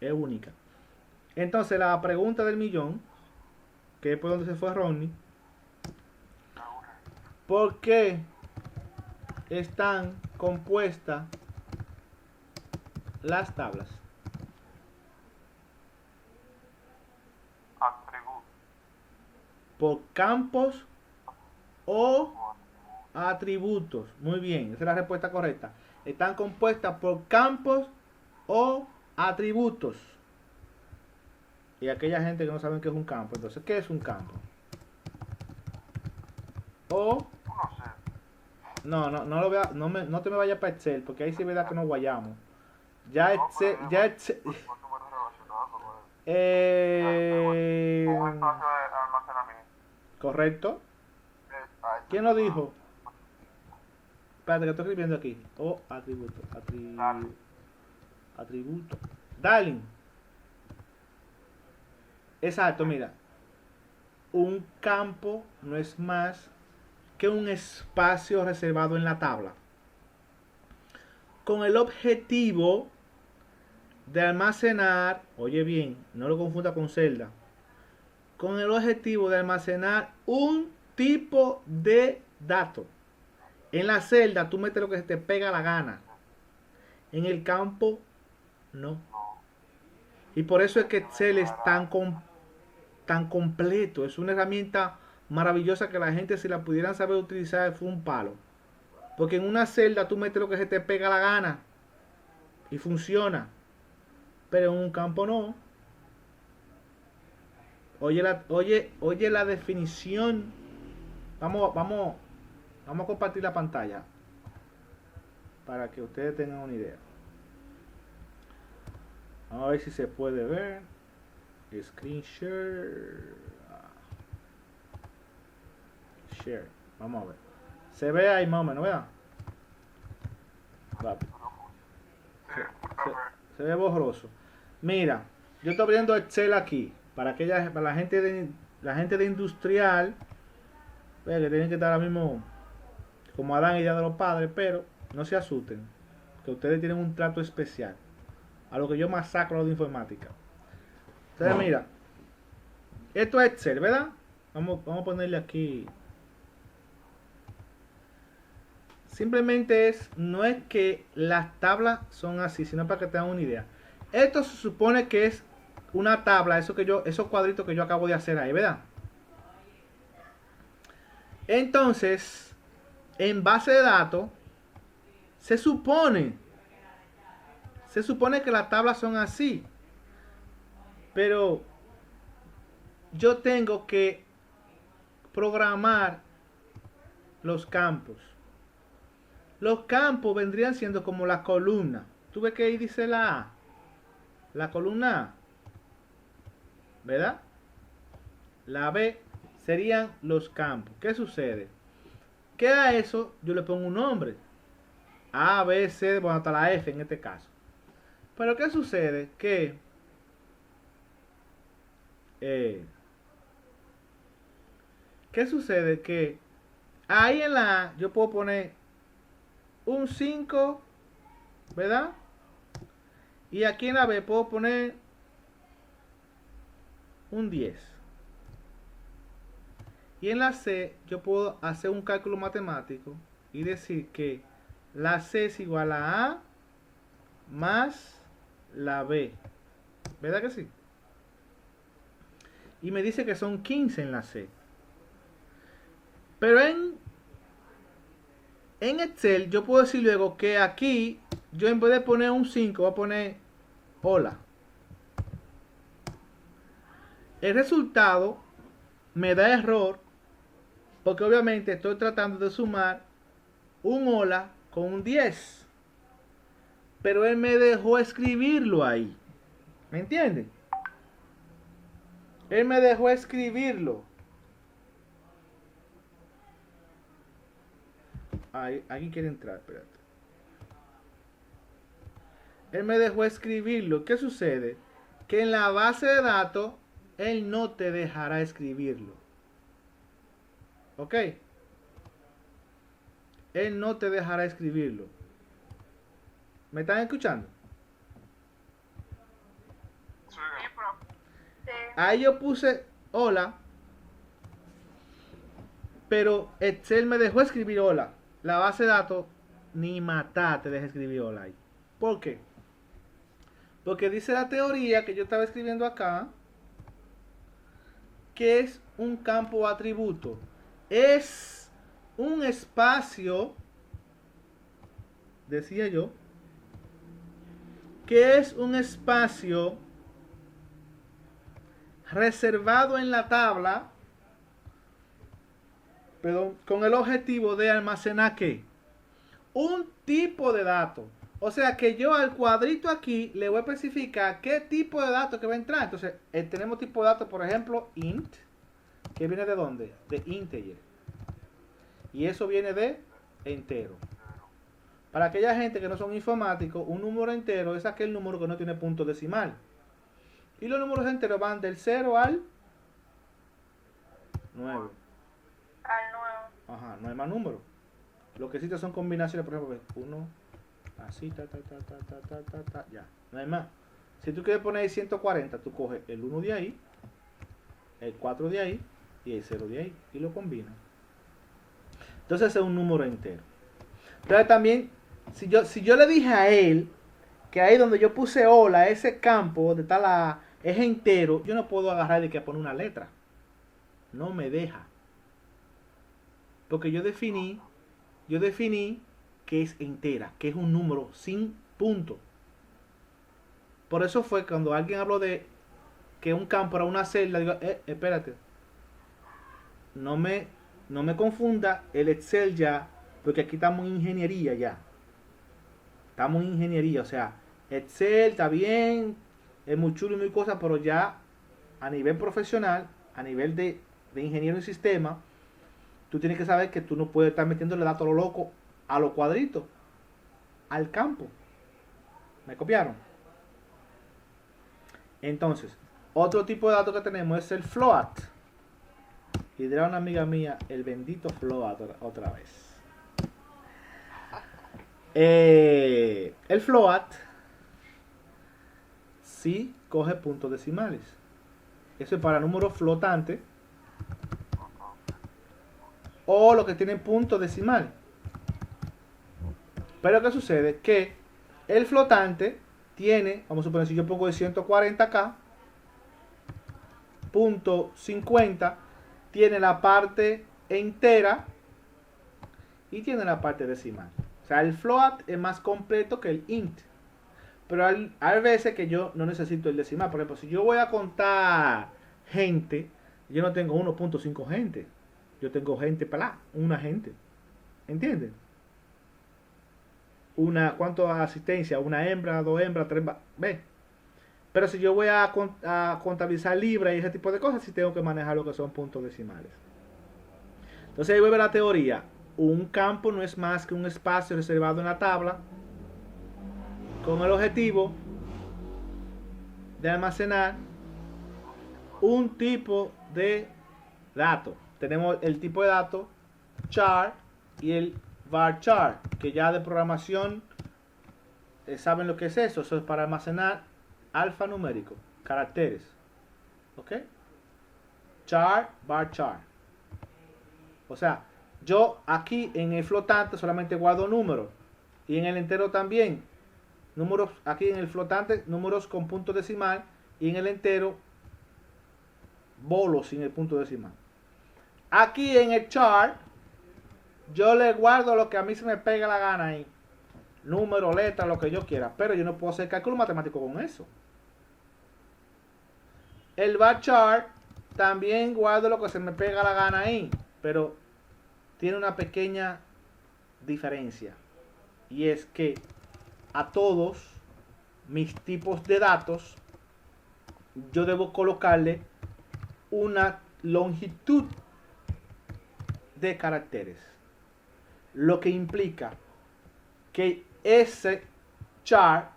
Es única. Entonces, la pregunta del millón, que es por donde se fue Ronnie, ¿por qué están compuestas las tablas? Atributos. Por campos o atributos. Muy bien, esa es la respuesta correcta. Están compuestas por campos o atributos. Y aquella gente que no sabe qué es un campo, entonces, ¿qué es un campo? O No sé. no lo vea, no te me vayas para Excel, porque ahí sí es verdad que nos guayamos. Ya No, Excel, pero ya Excel, ¿por qué me relacionado con eso? Un espacio de almacenamiento. correcto. Ahí ¿Quién lo dijo? Espérate que estoy escribiendo aquí. O atributo. Dale. Atributo. Darling. Exacto, mira. Un campo no es más que un espacio reservado en la tabla, con el objetivo de almacenar, oye bien, no lo confunda con celda, con el objetivo de almacenar un tipo de dato. En la celda tú metes lo que se te pega la gana. En el campo, no. Y por eso es que Excel es tan completo. Es una herramienta maravillosa que la gente, si la pudieran saber utilizar, fue un palo. Porque en una celda tú metes lo que se te pega la gana y funciona. Pero en un campo no. Oye la definición. Vamos a compartir la pantalla para que ustedes tengan una idea. Vamos a ver si se puede ver. Screen share. Share. Vamos a ver. Se ve ahí más o menos, ¿verdad? Se ve borroso. Mira, yo estoy abriendo Excel aquí para la gente de industrial, que tienen que estar ahora mismo como Adán y Día de los Padres, pero no se asusten, que ustedes tienen un trato especial a lo que yo masacro de informática. Entonces, mira, esto es Excel, ¿verdad? Vamos a ponerle aquí. Simplemente no es que las tablas son así, sino para que tengan una idea. Esto se supone que es una tabla, esos cuadritos que yo acabo de hacer ahí, ¿verdad? Entonces, en base de datos, se supone que las tablas son así. Pero yo tengo que programar los campos. Los campos vendrían siendo como la columna. ¿Tú ves que ahí dice la A? La columna A. ¿Verdad? La B serían los campos. ¿Qué sucede? Que a eso yo le pongo un nombre. A, B, C, bueno, hasta la F en este caso. Pero ¿qué sucede? Que ¿qué sucede? Que ahí en la A yo puedo poner un 5, ¿verdad? Y aquí en la B puedo poner un 10. Y en la C yo puedo hacer un cálculo matemático y decir que la C es igual a A más la B. ¿Verdad que sí? Y me dice que son 15 en la C. Pero en Excel yo puedo decir luego que aquí yo en vez de poner un 5 voy a poner hola. El resultado me da error porque obviamente estoy tratando de sumar un hola con un 10. Pero él me dejó escribirlo ahí. ¿Me entienden? Él me dejó escribirlo. Alguien quiere entrar, espérate. Él me dejó escribirlo. ¿Qué sucede? Que en la base de datos él no te dejará escribirlo. ¿Ok? Él no te dejará escribirlo. ¿Me están escuchando? Sí, profe. Sí. Ahí yo puse hola, pero Excel me dejó escribir hola. La base de datos ni matar te deja escribir hola ahí. ¿Por qué? Porque dice la teoría que yo estaba escribiendo acá, que es un campo o atributo. Es un espacio, decía yo, que es un espacio reservado en la tabla, perdón, con el objetivo de almacenar ¿qué? Un tipo de dato. O sea que yo al cuadrito aquí le voy a especificar qué tipo de dato que va a entrar. Entonces, tenemos tipo de dato, por ejemplo, int, que viene de dónde? De integer. Y eso viene de entero. Para aquella gente que no son informáticos, un número entero es aquel número que no tiene punto decimal. Y los números enteros van del 0 al 9. Al nuevo. Ajá, no hay más números. Lo que existe son combinaciones, por ejemplo, 1, así, ya. No hay más. Si tú quieres poner 140, tú coges el 1 de ahí, el 4 de ahí y el 0 de ahí y lo combinas. Entonces es un número entero. Entonces también, si yo le dije a él que ahí donde yo puse hola, ese campo donde está la es entero, yo no puedo agarrar de que poner una letra. No me deja. Porque yo definí que es entera, que es un número sin punto. Por eso fue cuando alguien habló de que un campo era una celda, digo, espérate. No me confunda el Excel ya, porque aquí estamos en ingeniería ya. Estamos en ingeniería, o sea, Excel está bien, es muy chulo y muy cosa, pero ya a nivel profesional, a nivel de ingeniero en sistema, tú tienes que saber que tú no puedes estar metiéndole datos a lo loco, a los cuadritos, al campo. ¿Me copiaron? Entonces, otro tipo de datos que tenemos es el float. Y dirá una amiga mía, el bendito float otra vez. El float sí coge puntos decimales. Eso es para números flotantes o los que tienen punto decimal. Pero ¿qué sucede? Que el flotante tiene, vamos a suponer, si yo pongo de 140 acá, punto 50, tiene la parte entera y tiene la parte decimal. O sea, el float es más completo que el int. Pero hay veces que yo no necesito el decimal. Por ejemplo, si yo voy a contar gente, yo no tengo 1.5 gente. Yo tengo gente para una gente. ¿Entienden? ¿Cuánto asistencia? Una hembra, dos hembras, tres. ¿Ve? Pero si yo voy a contabilizar libras y ese tipo de cosas, sí tengo que manejar lo que son puntos decimales. Entonces ahí vuelve la teoría. Un campo no es más que un espacio reservado en la tabla con el objetivo de almacenar un tipo de dato. Tenemos el tipo de dato char y el varchar, que ya de programación saben lo que es eso. Eso es para almacenar alfanumérico, caracteres. ¿Ok? Char, varchar. O sea, yo aquí en el flotante solamente guardo números. Y en el entero también. Números, aquí en el flotante, números con punto decimal. Y en el entero, bolos sin el punto decimal. Aquí en el char, yo le guardo lo que a mí se me pega la gana ahí. Número, letra, lo que yo quiera. Pero yo no puedo hacer cálculo matemático con eso. El varchar, también guardo lo que se me pega la gana ahí. Pero tiene una pequeña diferencia. Y es que a todos mis tipos de datos yo debo colocarle una longitud de caracteres. Lo que implica que ese char,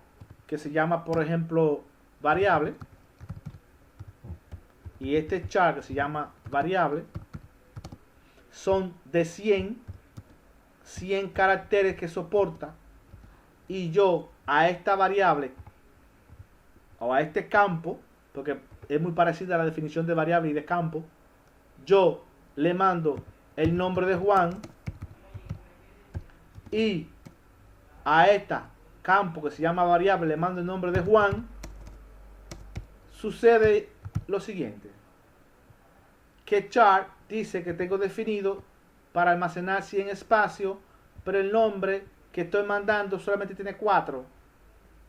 que se llama por ejemplo variable, y este char que se llama variable son de 100 caracteres que soporta, y yo a esta variable o a este campo, porque es muy parecida a la definición de variable y de campo, yo le mando el nombre de Juan, y a esta campo que se llama variable le mando el nombre de Juan. Sucede lo siguiente, que char dice que tengo definido para almacenar 100 espacios, pero el nombre que estoy mandando solamente tiene 4,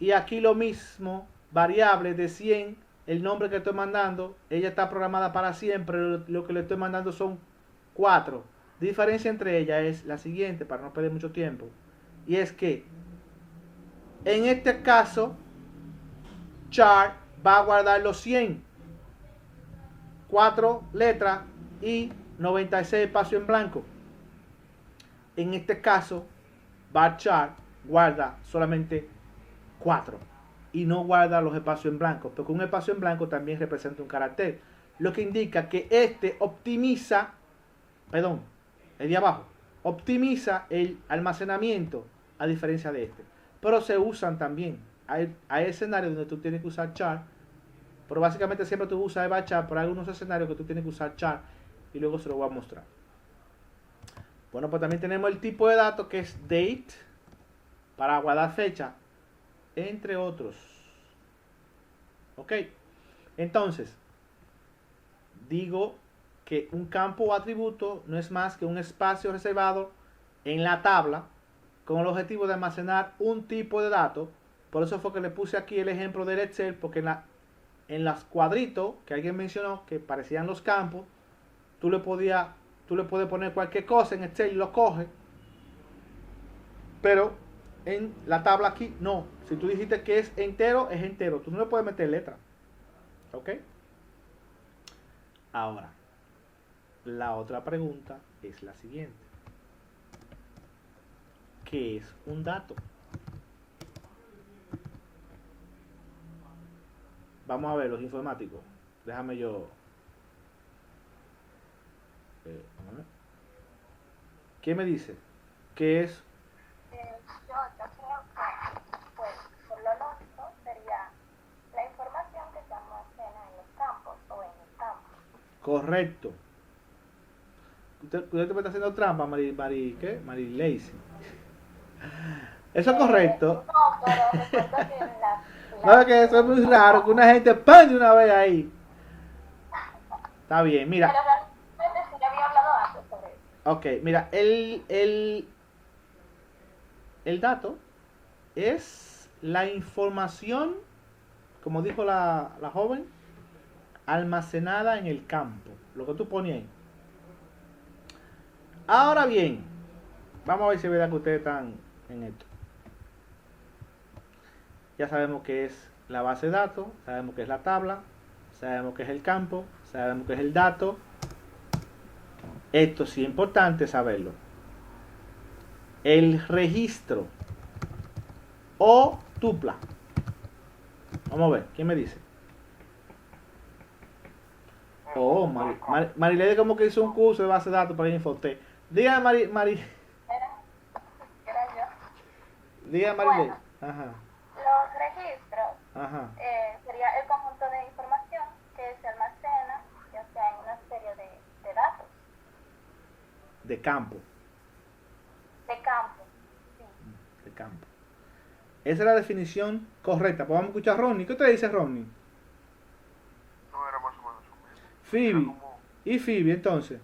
y aquí lo mismo, variable de 100, el nombre que estoy mandando, ella está programada para 100, pero lo que le estoy mandando son 4. La diferencia entre ellas es la siguiente, para no perder mucho tiempo, y es que en este caso char va a guardar los 100, 4 letras y 96 espacios en blanco. En este caso varchar guarda solamente 4 y no guarda los espacios en blanco, porque un espacio en blanco también representa un carácter, lo que indica que este optimiza, el de abajo optimiza el almacenamiento a diferencia de este. Pero se usan también, hay escenarios donde tú tienes que usar char, pero básicamente siempre tú usas el varchar, pero hay algunos escenarios que tú tienes que usar char, y luego se lo voy a mostrar. Bueno, pues también tenemos el tipo de datos que es date, para guardar fecha, entre otros. Ok, entonces digo que un campo o atributo no es más que un espacio reservado en la tabla con el objetivo de almacenar un tipo de datos. Por eso fue que le puse aquí el ejemplo del Excel, porque en las cuadritos que alguien mencionó que parecían los campos, tú le puedes poner cualquier cosa en Excel y lo coge, pero en la tabla aquí no. Si tú dijiste que es entero, es entero, tú no le puedes meter letra. Ok, ahora la otra pregunta es la siguiente: ¿qué es un dato? Vamos a ver, los informáticos. Déjame yo. ¿Qué me dice? ¿Qué es? Yo creo que, pues, por lo lógico, sería la información que se almacena en los campos o en el campo. Correcto. Usted me está haciendo trampa, ¿qué? Mari Lacy. Eso es correcto. No, pero recuerdo que en la No, es que eso es muy raro, que una gente ¡pam! De una vez ahí. Está bien, mira. Pero realmente sí había hablado antes sobre eso. Ok, mira, el dato es la información, como dijo la joven, almacenada en el campo. Lo que tú ponías ahí. Ahora bien, vamos a ver si es verdad que ustedes están en esto. Ya sabemos que es la base de datos, sabemos que es la tabla, sabemos que es el campo, sabemos que es el dato. Esto sí es importante saberlo. El registro o tupla. Vamos a ver, ¿quién me dice? Oh, Marilede como que hizo un curso de base de datos para Infotech. Diga Marilede. Era yo. Diga Marilede. Bueno. Ajá. Los registros Ajá. sería el conjunto de información que se almacena, ya sea en una serie de datos, De campo. de campo. Sí. De campo. Esa es la definición correcta. Pues vamos a escuchar a Ronnie. ¿Qué te dice Ronnie? No era más o menos lo mismo. Phoebe. Era como- ¿Y Phoebe entonces?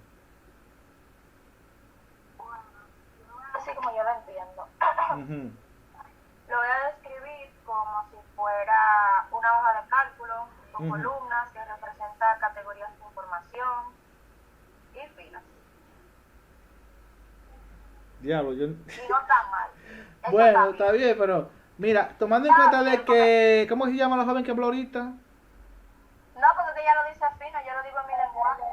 Así como yo lo entiendo. Ujú. Lo voy a describir como si fuera una hoja de cálculo con Ujú. columnas que representa categorías de información y filas. Diablo, yo... Y no tan mal. Eso Bueno, está está bien, pero... Mira, tomando en cuenta de que... ¿Cómo se llama la joven que habló ahorita? No, porque ella lo dice fino, yo lo digo en mi lenguaje.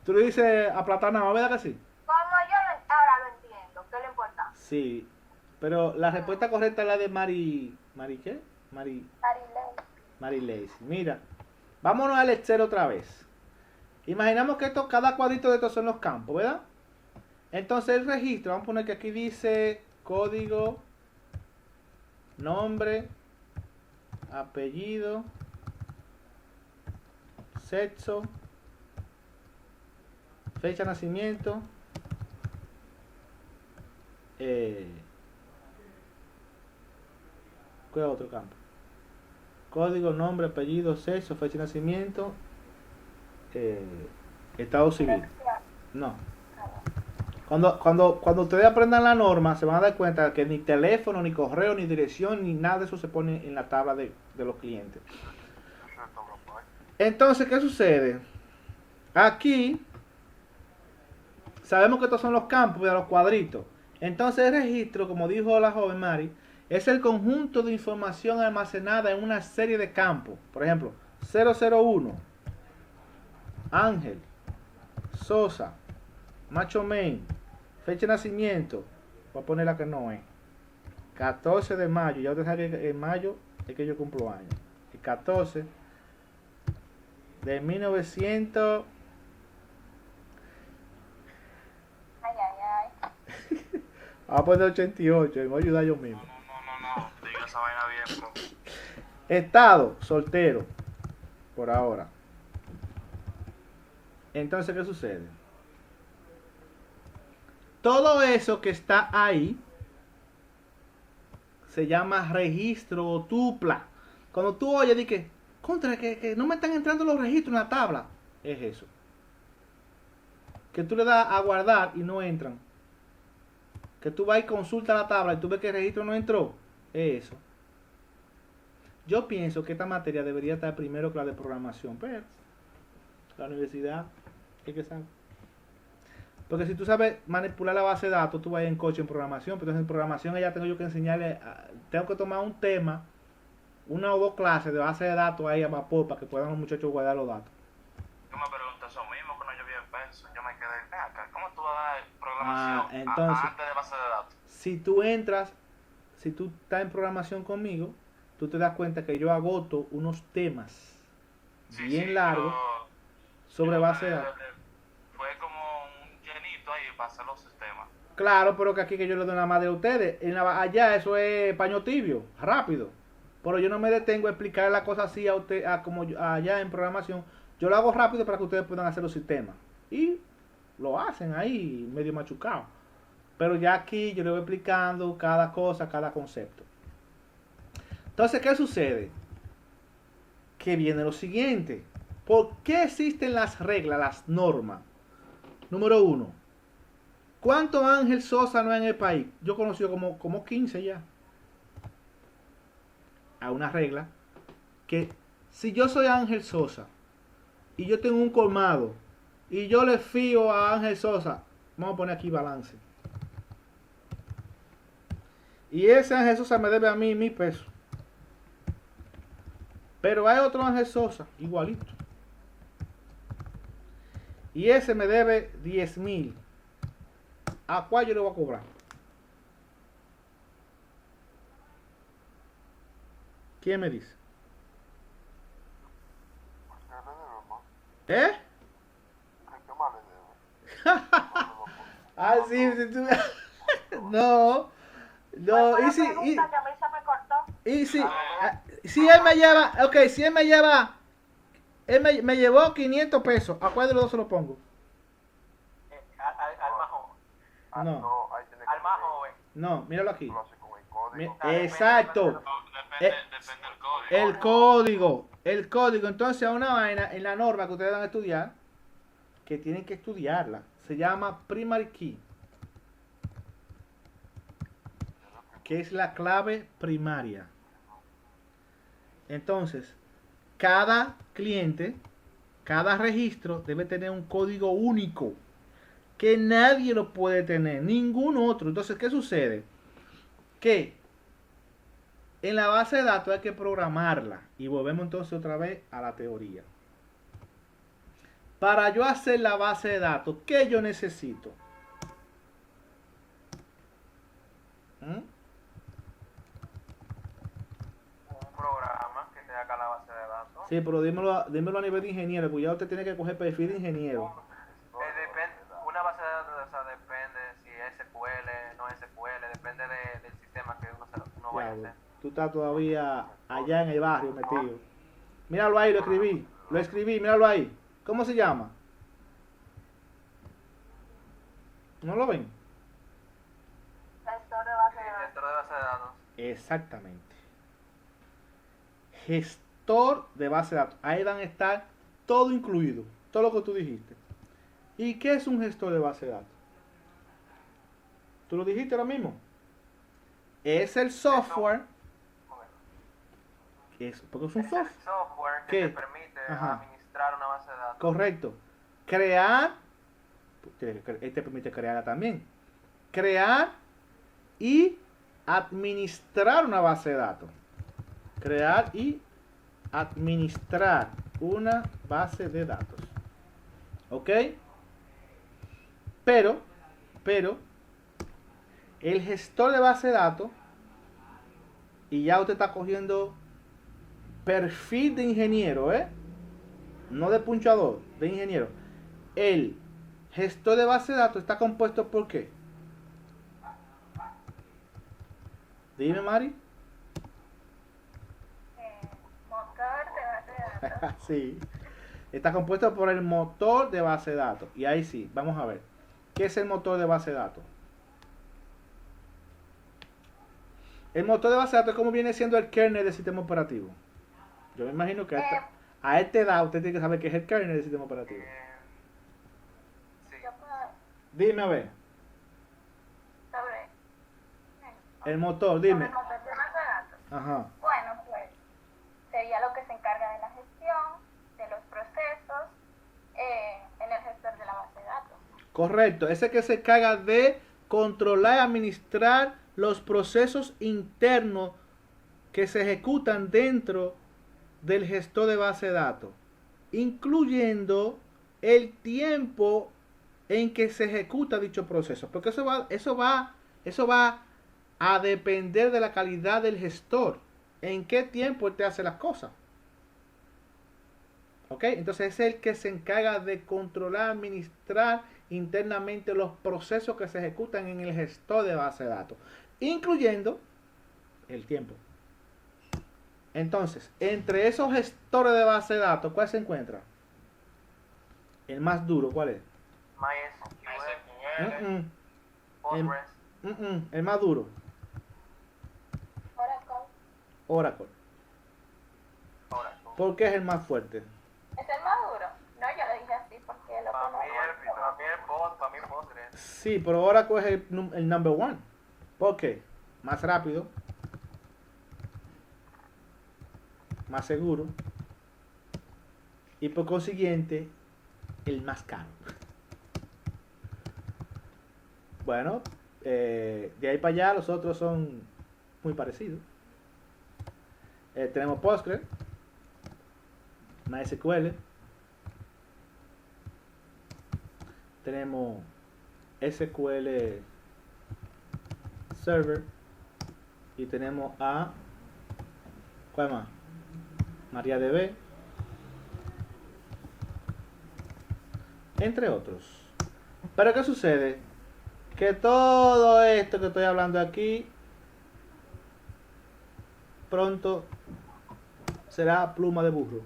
Tú le dices aplatanado, ¿verdad que sí? Como yo ahora lo entiendo, que es lo importante. Sí. Pero la respuesta correcta es la de ¿Mari qué? Mari Lacy. Mira, vámonos al Excel otra vez. Imaginamos que cada cuadrito de estos son los campos, ¿verdad? Entonces el registro, vamos a poner que aquí dice código, nombre, apellido, sexo, fecha de nacimiento, ¿cuál es otro campo? Código, nombre, apellido, sexo, fecha de nacimiento, estado civil. No. Cuando ustedes aprendan la norma, se van a dar cuenta que ni teléfono, ni correo, ni dirección, ni nada de eso se pone en la tabla de los clientes. Entonces, ¿qué sucede? Aquí, sabemos que estos son los campos de los cuadritos. Entonces, el registro, como dijo la joven Mari, es el conjunto de información almacenada en una serie de campos. Por ejemplo, 001, Ángel, Sosa, Macho Main, fecha de nacimiento, voy a poner la que no es, 14 de mayo, ya ustedes saben que en mayo es que yo cumplo años, el 14 de 1900, vamos a poner 88, me voy a ayudar yo mismo. No, diga esa vaina bien, bro. Estado, soltero, por ahora. Entonces, ¿qué sucede? Todo eso que está ahí se llama registro o tupla. Cuando tú oyes, di que, contra, que no me están entrando los registros en la tabla, es eso. Que tú le das a guardar y no entran. Que tú vas y consultas la tabla y tú ves que el registro no entró, es eso. Yo pienso que esta materia debería estar primero que la de programación, pero la universidad, ¿qué que sabe? Porque si tú sabes manipular la base de datos, tú vas en coche en programación, pero entonces en programación ya tengo yo que enseñarle, tengo que tomar un tema, una o dos clases de base de datos ahí a vapor para que puedan los muchachos guardar los datos. Yo me pregunto eso mismo cuando yo vi el penso. Yo me quedé acá. ¿Cómo tú vas a dar programación Entonces, antes de base de datos? Si tú entras, si tú estás en programación conmigo, tú te das cuenta que yo agoto unos temas bien largos sobre base de datos. Fue como un llenito ahí para hacer los sistemas. Claro, pero que aquí que yo le doy la madre a ustedes. Allá eso es paño tibio, rápido. Pero yo no me detengo a explicar la cosa así a usted, como allá en programación. Yo lo hago rápido para que ustedes puedan hacer los sistemas. Y lo hacen ahí, medio machucado. Pero ya aquí yo le voy explicando cada cosa, cada concepto. Entonces, ¿qué sucede? Que viene lo siguiente. ¿Por qué existen las reglas, las normas? Número 1. ¿Cuántos Ángel Sosa no hay en el país? Yo he conocido como 15 ya. Hay una regla que si yo soy Ángel Sosa y yo tengo un colmado y yo le fío a Ángel Sosa, vamos a poner aquí balance. Y ese Ángel Sosa me debe a mí 1,000 pesos. Pero hay otro Ángel Sosa, igualito. Y ese me debe 10,000. ¿A cuál yo le voy a cobrar? ¿Quién me dice? ¿Eh? Ah, sí, si tú... No. No, y si... Y si él me lleva... Ok, si él me lleva... Él me llevó 500 pesos. ¿A cuál de los dos se lo pongo? Al más joven. No. Al más joven. No, míralo aquí. Dale, Exacto. Depende del código. El código. Entonces, hay una vaina en la norma que ustedes van a estudiar, que tienen que estudiarla. Se llama primary key, que es la clave primaria. Entonces, cada cliente, cada registro debe tener un código único, que nadie lo puede tener, ningún otro. Entonces, ¿qué sucede? Que en la base de datos hay que programarla. Y volvemos entonces otra vez a la teoría. Para yo hacer la base de datos, ¿qué yo necesito? un programa que te haga la base de datos. Sí, pero dímelo a nivel de ingeniero, porque ya usted tiene que coger perfil de ingeniero. Una base de datos, o sea, depende si es SQL, no es SQL, depende del sistema que uno vaya a Diablo, hacer. tú estás todavía allá en el barrio metido. Míralo ahí, lo escribí, míralo ahí. ¿Cómo se llama? ¿No lo ven? Gestor de base Sí, de datos. gestor de base de datos. Exactamente. Gestor de base de datos. Ahí van a estar todo incluido, todo lo que tú dijiste. ¿Y qué es un gestor de base de datos? ¿Tú lo dijiste ahora mismo? Es el software. Porque es un Es el software. software que ¿Qué? te permite Ajá. administrar una base de datos. Correcto. Crear. Este permite crearla también. Crear y administrar una base de datos. Crear y administrar una base de datos. ¿Ok? Pero, el gestor de base de datos, y ya usted está cogiendo perfil de ingeniero, no de punchador, de ingeniero. El gestor de base de datos está compuesto por qué? Dime, Mari. Motor de base de datos. Sí. Está compuesto por el motor de base de datos. Y ahí sí, vamos a ver. ¿Qué es el motor de base de datos? El motor de base de datos es como viene siendo el kernel del sistema operativo. Yo me imagino que a esta edad usted tiene que saber qué es el kernel del sistema operativo. Sí. Yo puedo Dime a ver. sobre El motor, sobre dime. el motor de base de datos. Ajá. Bueno, pues sería lo que se encarga de la gestión, de los procesos, en el gestor de la base de datos. Correcto. Ese que se encarga de controlar y administrar los procesos internos que se ejecutan dentro del gestor de base de datos, incluyendo el tiempo en que se ejecuta dicho proceso, porque eso va a depender de la calidad del gestor, en qué tiempo él te hace las cosas. ¿Ok? Entonces es el que se encarga de controlar, administrar internamente los procesos que se ejecutan en el gestor de base de datos, incluyendo el tiempo. Entonces, entre esos gestores de base de datos, ¿cuál se encuentra? El más duro, ¿cuál es? MySQL, Postgres. El más duro, Oracle. Oracle. ¿Por qué es el más fuerte? ¿Es el más duro? No, yo lo dije así porque lo Para mí conozco. para mí Postgres. Sí, pero Oracle es el number one. ¿Por qué? Más rápido, más seguro y por consiguiente el más caro. Bueno, de ahí para allá los otros son muy parecidos. Tenemos Postgres, MySQL, tenemos SQL Server y tenemos a ¿cuál más? MariaDB, entre otros. Pero ¿qué sucede? Que todo esto que estoy hablando aquí pronto será pluma de burro,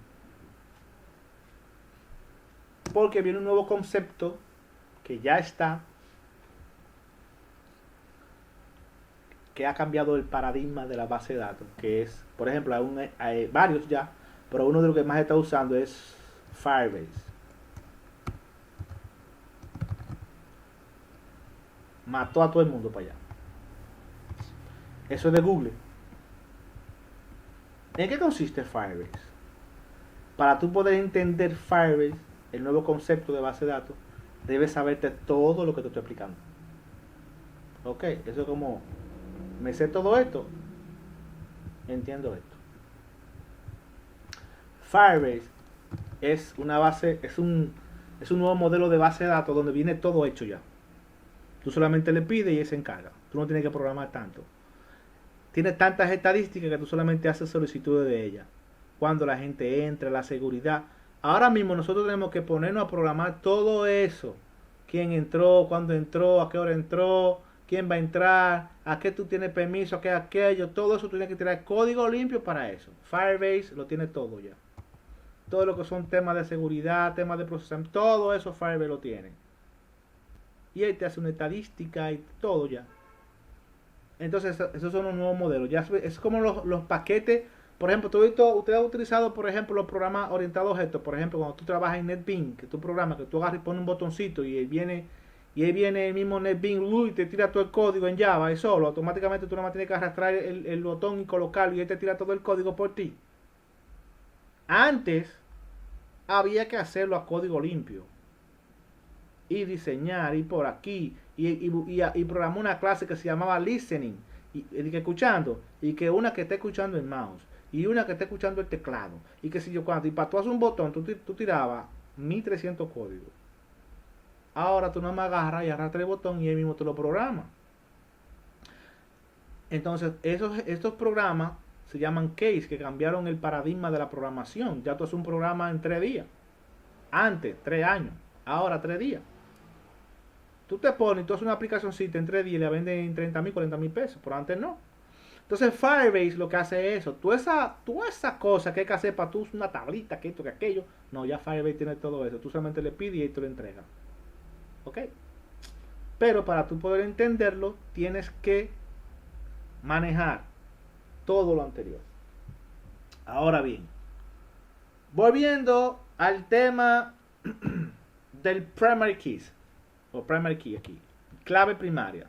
porque viene un nuevo concepto que ya está, que ha cambiado el paradigma de la base de datos, que es, por ejemplo, hay varios ya, pero uno de los que más está usando es Firebase. Mató a todo el mundo para allá. Eso es de Google. ¿En qué consiste Firebase? Para tú poder entender Firebase, el nuevo concepto de base de datos, debes saberte todo lo que te estoy explicando. Ok, eso es como, me sé todo esto, entiendo esto. Firebase es una base, es un nuevo modelo de base de datos donde viene todo hecho ya. Tú solamente le pides y él se encarga. Tú no tienes que programar tanto. Tiene tantas estadísticas que tú solamente haces solicitudes de ella. cuando la gente entra, la seguridad. Ahora mismo nosotros tenemos que ponernos a programar todo eso. Quién entró, cuándo entró, a qué hora entró, quién va a entrar, a qué tú tienes permiso, a qué aquello. Todo eso tú tienes que tirar código limpio para eso. Firebase lo tiene todo ya. Todo lo que son temas de seguridad, temas de procesamiento, todo eso Firebase lo tiene. Y ahí te hace una estadística y todo ya. Entonces, esos son los nuevos modelos. Ya es como los paquetes. Por ejemplo, usted ha utilizado, por ejemplo, los programas orientados a objetos. Por ejemplo, cuando tú trabajas en NetBeans, que tu programa, que tú agarras y pones un botoncito y ahí viene el mismo NetBeans y te tira todo el código en Java y solo. Automáticamente tú nada más tienes que arrastrar el botón y colocarlo y él te tira todo el código por ti. Antes había que hacerlo a código limpio. Y diseñar, y por aquí, y programar una clase que se llamaba listening, y que escuchando, y que una que esté escuchando el mouse, y una que esté escuchando el teclado, y que si yo cuando, y para tú hacer un botón, tú tirabas 1300 códigos. Ahora tú nada más agarras y arrastras el botón y él mismo te lo programa. Entonces, estos programas se llaman case, que cambiaron el paradigma de la programación. Ya tú haces un programa en 3 días. Antes, 3 años. Ahora, 3 días. Tú te pones, tú haces una aplicacióncita en 3 días y la venden en 30,000, 40,000 pesos. Pero antes no. Entonces Firebase lo que hace es eso. Tú esa cosa que hay que hacer para tú una tablita, que esto, que aquello. No, ya Firebase tiene todo eso. Tú solamente le pides y ahí te lo entrega. ¿Ok? Pero para tú poder entenderlo, tienes que manejar todo lo anterior. Ahora bien, volviendo al tema del primary keys, o primary key aquí, clave primaria.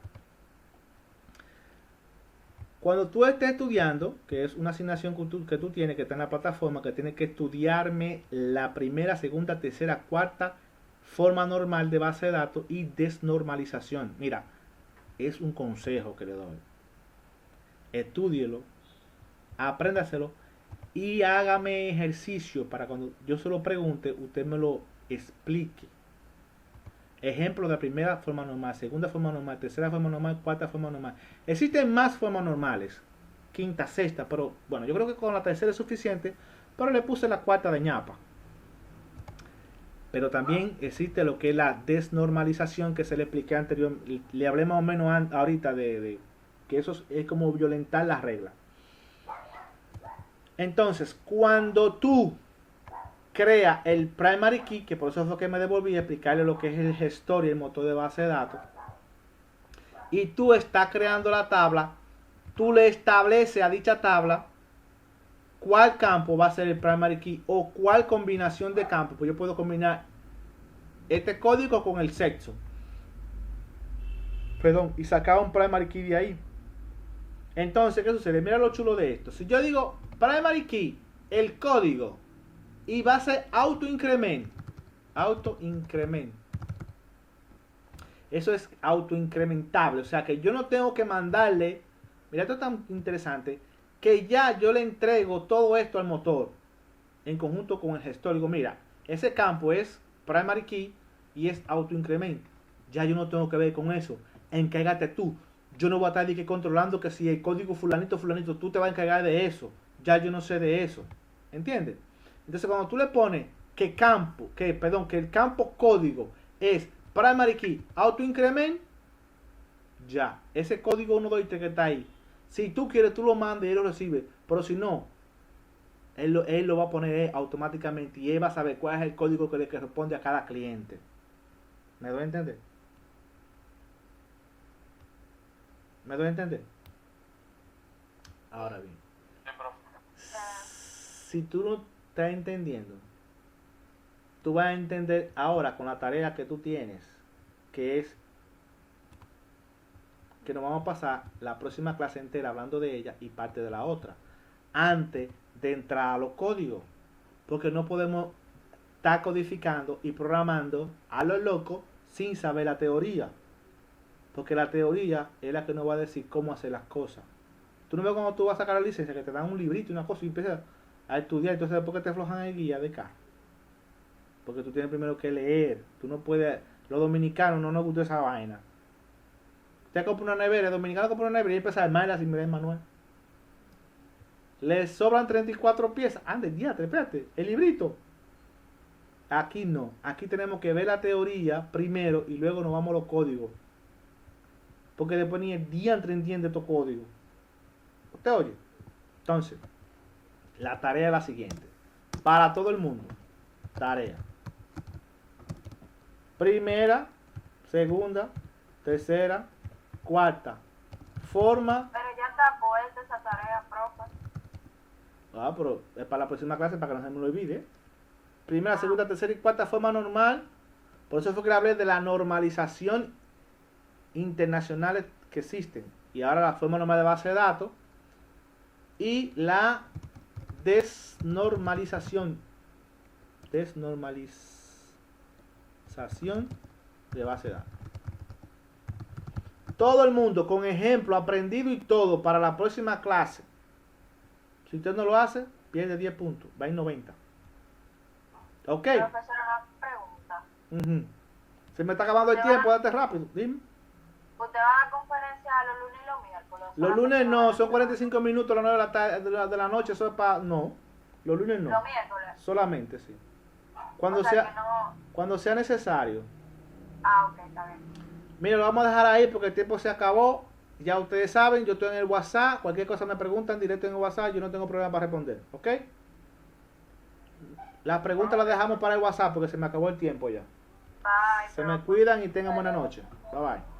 Cuando tú estés estudiando, que es una asignación que tú tienes, que está en la plataforma, que tienes que estudiarme la primera, segunda, tercera, cuarta forma normal de base de datos y desnormalización. Mira, es un consejo que le doy. Estúdielo, apréndaselo y hágame ejercicio para cuando yo se lo pregunte, usted me lo explique. Ejemplo de la primera forma normal, segunda forma normal, tercera forma normal, cuarta forma normal. Existen más formas normales, quinta, sexta, pero bueno, yo creo que con la tercera es suficiente, pero le puse la cuarta de ñapa. Pero también existe lo que es la desnormalización que se le expliqué anteriormente. Le hablé más o menos ahorita de que eso es como violentar las reglas. Entonces, cuando tú creas el primary key, que por eso fue que me devolví a explicarle lo que es el gestor y el motor de base de datos, y tú estás creando la tabla, tú le estableces a dicha tabla cuál campo va a ser el primary key o cuál combinación de campos. Pues yo puedo combinar este código con el sexo, perdón, y sacar un primary key de ahí. Entonces, ¿qué sucede? Mira lo chulo de esto. Si yo digo primary key, el código, y va a ser autoincrement. Eso es autoincrementable. O sea que yo no tengo que mandarle. Mira, esto es tan interesante. Que ya yo le entrego todo esto al motor. En conjunto con el gestor. Digo, mira, ese campo es primary key y es autoincrement. Ya yo no tengo que ver con eso. Encárgate tú. Yo no voy a estar que controlando que si el código fulanito, tú te vas a encargar de eso. Ya yo no sé de eso. ¿Entiendes? Entonces cuando tú le pones que el campo código es primary key autoincrement, ya, ese código 1, 2 y 3 que está ahí, si tú quieres tú lo mandas y él lo recibe, pero si no, él lo va a poner automáticamente y él va a saber cuál es el código que le corresponde a cada cliente. ¿Me doy a entender? Ahora bien, si tú no estás entendiendo, tú vas a entender ahora con la tarea que tú tienes, que es que nos vamos a pasar la próxima clase entera hablando de ella y parte de la otra, antes de entrar a los códigos, porque no podemos estar codificando y programando a lo loco sin saber la teoría, porque la teoría es la que nos va a decir cómo hacer las cosas. Tú no ves cuando tú vas a sacar la licencia que te dan un librito y una cosa y empiezas a estudiar, entonces después que te aflojan el guía de carro, porque tú tienes primero que leer. Tú no puedes, los dominicanos no nos gusta esa vaina. Usted compra una nevera, el dominicano compra una nevera y empieza a armarla sin mirar el manual. Le sobran 34 piezas. Ande, diatre, espérate. El librito. Aquí no. Aquí tenemos que ver la teoría primero y luego nos vamos a los códigos. Porque después ni el diantre entiende estos códigos. ¿Usted oye? Entonces, la tarea es la siguiente. Para todo el mundo. Tarea. Primera, segunda, tercera, cuarta. Forma. Pero ya está puesta esa tarea, profe. Pero es para la próxima clase para que no se me lo olvide. Primera, segunda, tercera y cuarta forma normal. Por eso fue que le hablé de la normalización internacionales que existen. Y ahora la forma normal de base de datos. Y la desnormalización. Desnormalización de base de datos. Todo el mundo con ejemplo aprendido y todo para la próxima clase. Si usted no lo hace, pierde 10 puntos. Va en 90. ¿Ok? Profesora, una pregunta. Se me está acabando el tiempo, date rápido. Dime. ¿Usted va a conferenciar los lunes y los miércoles? Los lunes no, son 45 minutos a las 9 de la noche. Eso es para... No, los lunes no. Los miércoles. Solamente, sí. Cuando O sea sea, que no... cuando sea necesario. Ah, ok, está bien. Mira, lo vamos a dejar ahí porque el tiempo se acabó. Ya ustedes saben, yo estoy en el WhatsApp. Cualquier cosa me preguntan directo en el WhatsApp. Yo no tengo problema para responder. ¿Ok? Las preguntas las dejamos para el WhatsApp porque se me acabó el tiempo ya. Bye, Se me profe. cuidan y tengan buena noche. Bye bye.